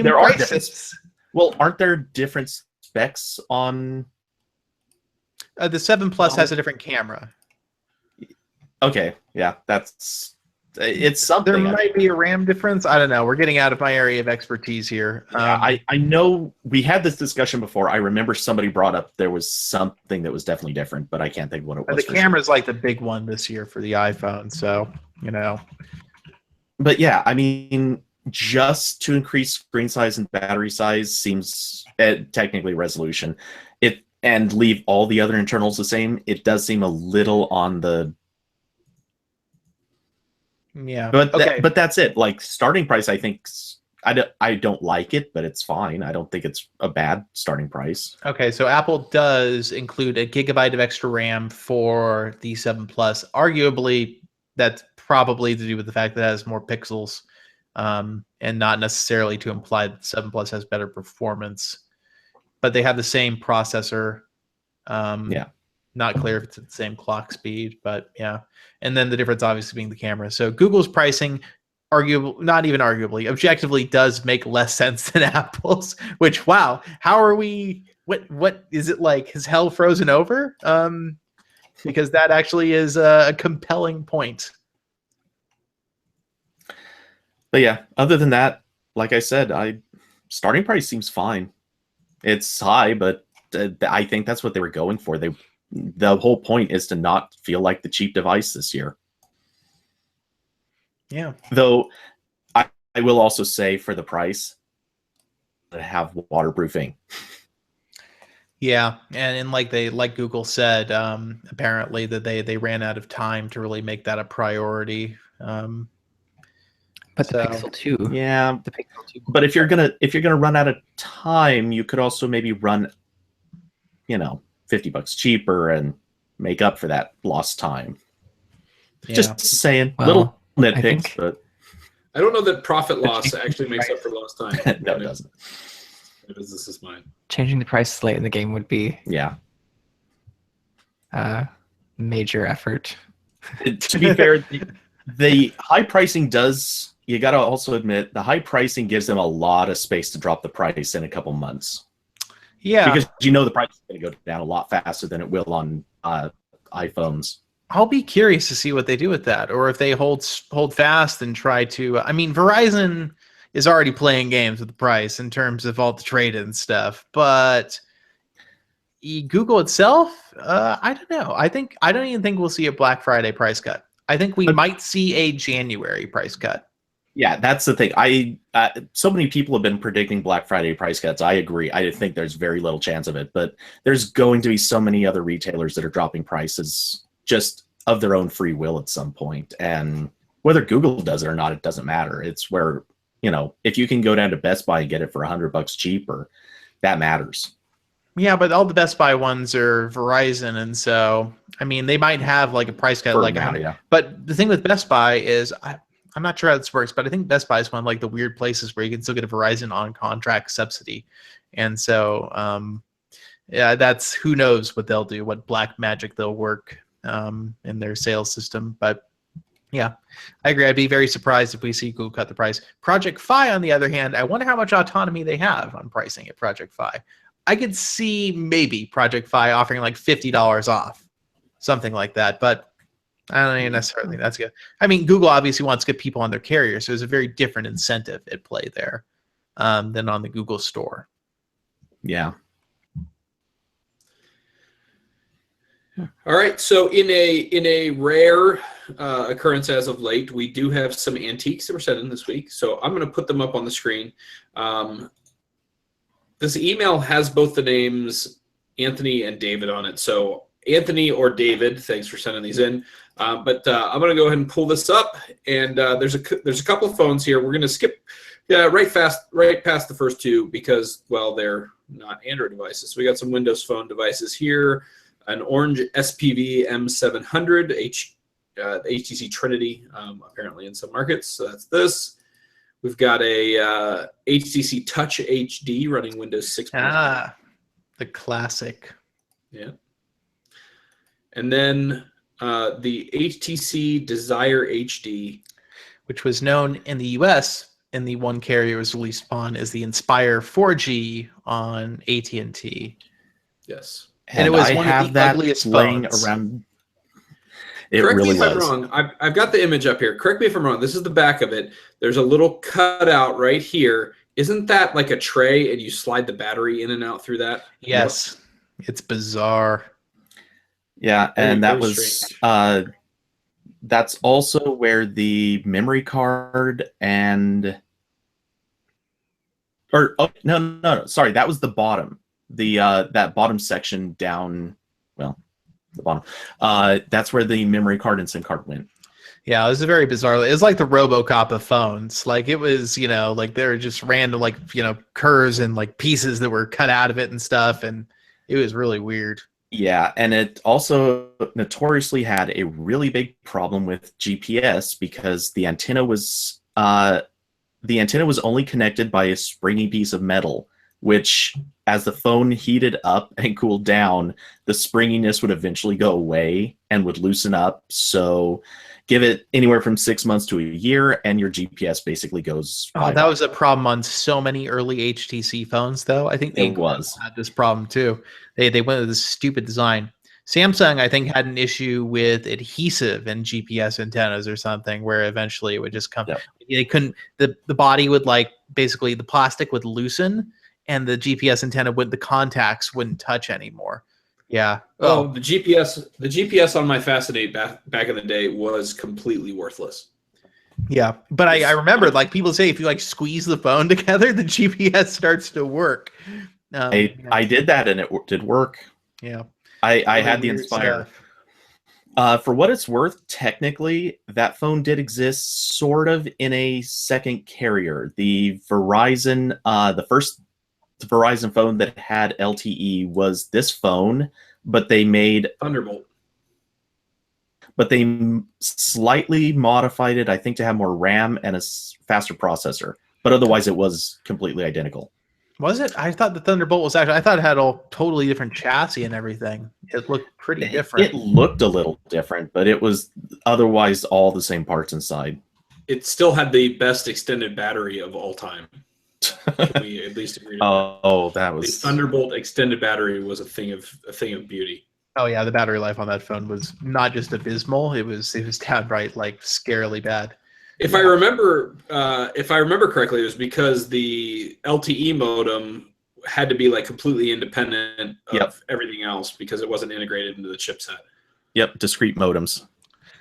There are prices. different. Well, aren't there different specs on? The 7 Plus has a different camera. Okay, yeah, it's something. There might be a RAM difference. I don't know. We're getting out of my area of expertise here. I know we had this discussion before. I remember somebody brought up there was something that was definitely different, but I can't think of what it was. The camera's like the big one this year for the iPhone, so But yeah, I mean, just to increase screen size and battery size seems technically resolution. and leave all the other internals the same, it does seem a little on the. Yeah. But Okay. but that's it. Like starting price, I think I don't like it, but it's fine. I don't think it's a bad starting price. Okay, so Apple does include a gigabyte of extra RAM for the 7 Plus. Arguably, that's probably to do with the fact that it has more pixels, and not necessarily to imply that 7 Plus has better performance. But they have the same processor. Yeah. Not clear if it's at the same clock speed, but yeah. And then the difference obviously being the camera. So Google's pricing, not even arguably, objectively does make less sense than Apple's, which, wow, how are we, what is it like? Has hell frozen over? Because that actually is a compelling point. But yeah, other than that, like I said, starting price seems fine. It's high, but I think that's what they were going for. The whole point is to not feel like the cheap device this year. Yeah. Though I will also say for the price, to have waterproofing. Yeah, and like Google said, apparently that they ran out of time to really make that a priority. But the So- Pixel 2. Yeah, The Pixel 2. but if you're gonna run out of time, you could also maybe run, $50 cheaper and make up for that lost time. Yeah. Just saying, Well, little I nitpicks, think- but I don't know that profit But loss changing actually the makes up price- for lost time. no, it doesn't. The business is mine. Changing the price late in the game would be Yeah. a major effort. To be fair, the high pricing does. You got to also admit the high pricing gives them a lot of space to drop the price in a couple months. Yeah, Because the price is going to go down a lot faster than it will on iPhones. I'll be curious to see what they do with that, or if they hold fast and try to. I mean, Verizon is already playing games with the price in terms of all the trade-in stuff, but Google itself, I don't know. I don't even think we'll see a Black Friday price cut. I think we might see a January price cut. Yeah, that's the thing. So many people have been predicting Black Friday price cuts. I agree. I think there's very little chance of it, but there's going to be so many other retailers that are dropping prices just of their own free will at some point. And whether Google does it or not, it doesn't matter. It's where, if you can go down to Best Buy and get it for $100 cheaper, that matters. Yeah, but all the Best Buy ones are Verizon, and so I mean they might have like a price cut, For like now, yeah. But the thing with Best Buy is I'm not sure how this works, but I think Best Buy is one of like the weird places where you can still get a Verizon on contract subsidy, and so yeah, that's who knows what they'll do, what black magic they'll work in their sales system, but. Yeah, I agree. I'd be very surprised if we see Google cut the price. Project Fi, on the other hand, I wonder how much autonomy they have on pricing at Project Fi. I could see maybe Project Fi offering like $50 off, something like that. But I don't even necessarily think that's good. I mean, Google obviously wants to get people on their carrier, so there's a very different incentive at play there than on the Google Store. Yeah. All right. So in a rare occurrence as of late, we do have some antiques that were sent in this week. So I'm going to put them up on the screen. This email has both the names Anthony and David on it. So Anthony or David, thanks for sending these in. But I'm going to go ahead and pull this up. And there's a couple of phones here. We're going to skip right past the first two because, well, they're not Android devices. So we got some Windows Phone devices here. An orange SPV M700 HTC Trinity, apparently in some markets. So that's this. We've got a HTC Touch HD running Windows 6. Ah, the classic. Yeah. And then the HTC Desire HD, which was known in the US in the one carrier it was released on as the Inspire 4G on AT&T. Yes. And it was I one of have the that ugliest laying phones. around. It Correct really me if was. I'm wrong. I've got the image up here. Correct me if I'm wrong. This is the back of it. There's a little cutout right here. Isn't that like a tray and you slide the battery in and out through that? Yes. It's bizarre. Yeah, Very, and that very was that's also where the memory card no, sorry, that was the bottom. the that bottom section down, well, the bottom, that's where the memory card and SIM card went. Yeah, it was very bizarre. It was like the RoboCop of phones. Like it was, like there were just random curves and like pieces that were cut out of it and stuff, and it was really weird. Yeah, and it also notoriously had a really big problem with GPS because the antenna was only connected by a springy piece of metal, which as the phone heated up and cooled down, the springiness would eventually go away and would loosen up. So give it anywhere from 6 months to a year, and your GPS basically goes. Oh, that was a problem on so many early HTC phones, though. I think they had this problem too. They went with this stupid design. Samsung, I think, had an issue with adhesive in GPS antennas or something, where eventually it would just come. Yep. They couldn't. The body would basically the plastic would loosen, and the GPS antenna the contacts wouldn't touch anymore. Yeah. Oh, the GPS on my Fascinate back in the day was completely worthless. Yeah, but I remember people say if you squeeze the phone together, the GPS starts to work. I did that and it did work. Yeah, I had the Inspire. For what it's worth, technically that phone did exist sort of in a second carrier. The Verizon, the first Verizon phone that had LTE was this phone, but they made Thunderbolt. But they slightly modified it, I think, to have more RAM and a faster processor. But otherwise, it was completely identical. Was it? I thought the Thunderbolt was I thought it had a totally different chassis and everything. It looked pretty different. It looked a little different, but it was otherwise all the same parts inside. It still had the best extended battery of all time. Can we at least agree to that? That was the Thunderbolt extended battery was a thing of beauty. Oh yeah, the battery life on that phone was not just abysmal; it was downright scarily bad. If I remember correctly, it was because the LTE modem had to be completely independent of everything else because it wasn't integrated into the chipset. Yep, discrete modems.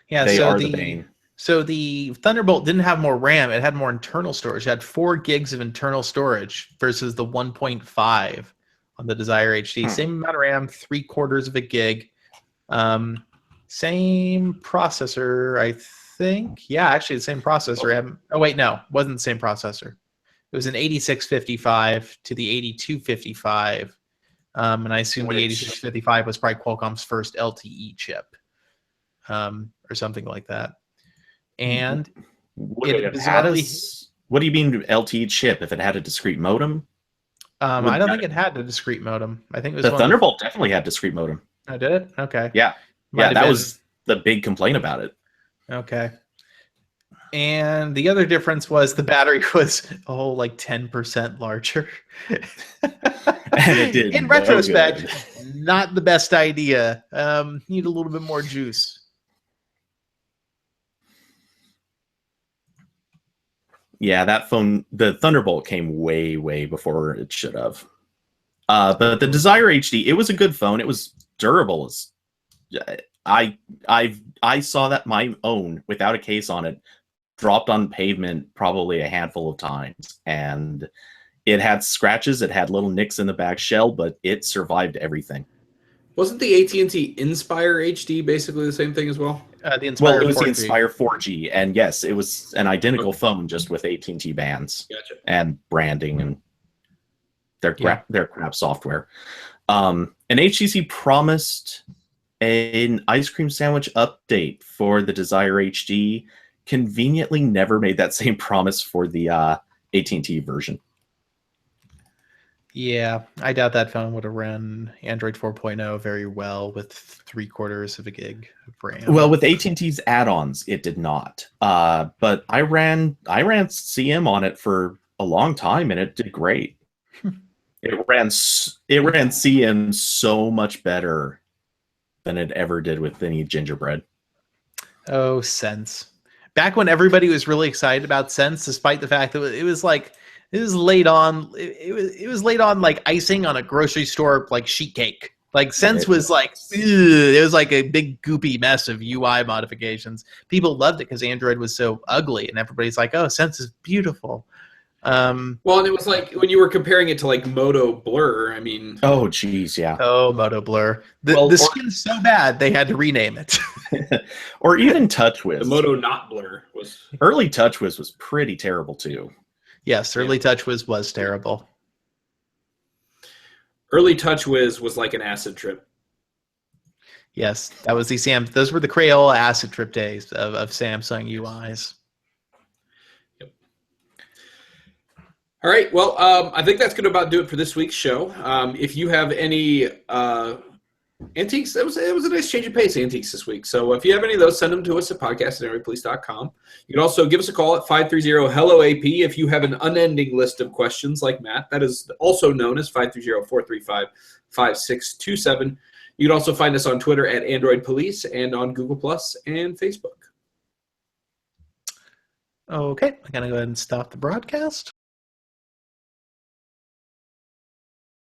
Yeah, they are the bane. So the Thunderbolt didn't have more RAM; it had more internal storage. It had 4 gigs of internal storage versus the 1.5 on the Desire HD. Same amount of RAM, 3/4 of a gig. Same processor, I think. Yeah, actually the same processor. Oh wait, no, wasn't the same processor. It was an 8655 to the 8255. And I assume the 8655 was probably Qualcomm's first LTE chip. Or something like that. And what do you mean LTE chip if it had a discrete modem? I don't think it had a discrete modem. I think it was the Thunderbolt definitely had discrete modem. Oh, did it? Okay. Yeah. That was the big complaint about it. Okay. And the other difference was the battery was 10% larger. And it did. In retrospect, not the best idea. Need a little bit more juice. Yeah, that phone, the Thunderbolt came way, way before it should have. But the Desire HD, it was a good phone. It was durable. I saw that my own without a case on it dropped on pavement probably a handful of times, and it had scratches. It had little nicks in the back shell, but it survived everything. Wasn't the AT&T Inspire HD basically the same thing as well? The Inspire it was 4G. the Inspire 4G, and yes, it was an identical phone, just with AT&T bands and branding and their crap software. And HTC promised an ice cream sandwich update for the Desire HD. Conveniently, never made that same promise for the AT&T version. Yeah, I doubt that phone would have run Android 4.0 very well with 3/4 of a gig of RAM. Well, with AT&T's add-ons, it did not. But I ran CM on it for a long time, and it did great. It ran CM so much better than it ever did with any gingerbread. Oh, Sense! Back when everybody was really excited about Sense, despite the fact that it was laid on. It was laid on like icing on a grocery store sheet cake. Sense was it was like a big goopy mess of UI modifications. People loved it because Android was so ugly, and everybody's like, "Oh, Sense is beautiful." Well, and it was like when you were comparing it to like Moto Blur. I mean, Oh, geez, yeah. Oh, Moto Blur. The Well, or- skin's so bad they had to rename it. Or even TouchWiz. the Moto not Blur was. Early TouchWiz was pretty terrible too. Yes, early TouchWiz was terrible. Early TouchWiz was like an acid trip. Yes, that was those were the Crayola acid trip days of Samsung UIs. All right. Well, I think that's going to about do it for this week's show. If you have any antiques, it was a nice change of pace, antiques this week. So if you have any of those, send them to us at podcast@airwaypolice.com. You can also give us a call at 530-HELLO-AP if you have an unending list of questions like Matt. That is also known as 530-435-5627. You can also find us on Twitter at Android Police and on Google Plus and Facebook. Okay, I'm going to go ahead and stop the broadcast.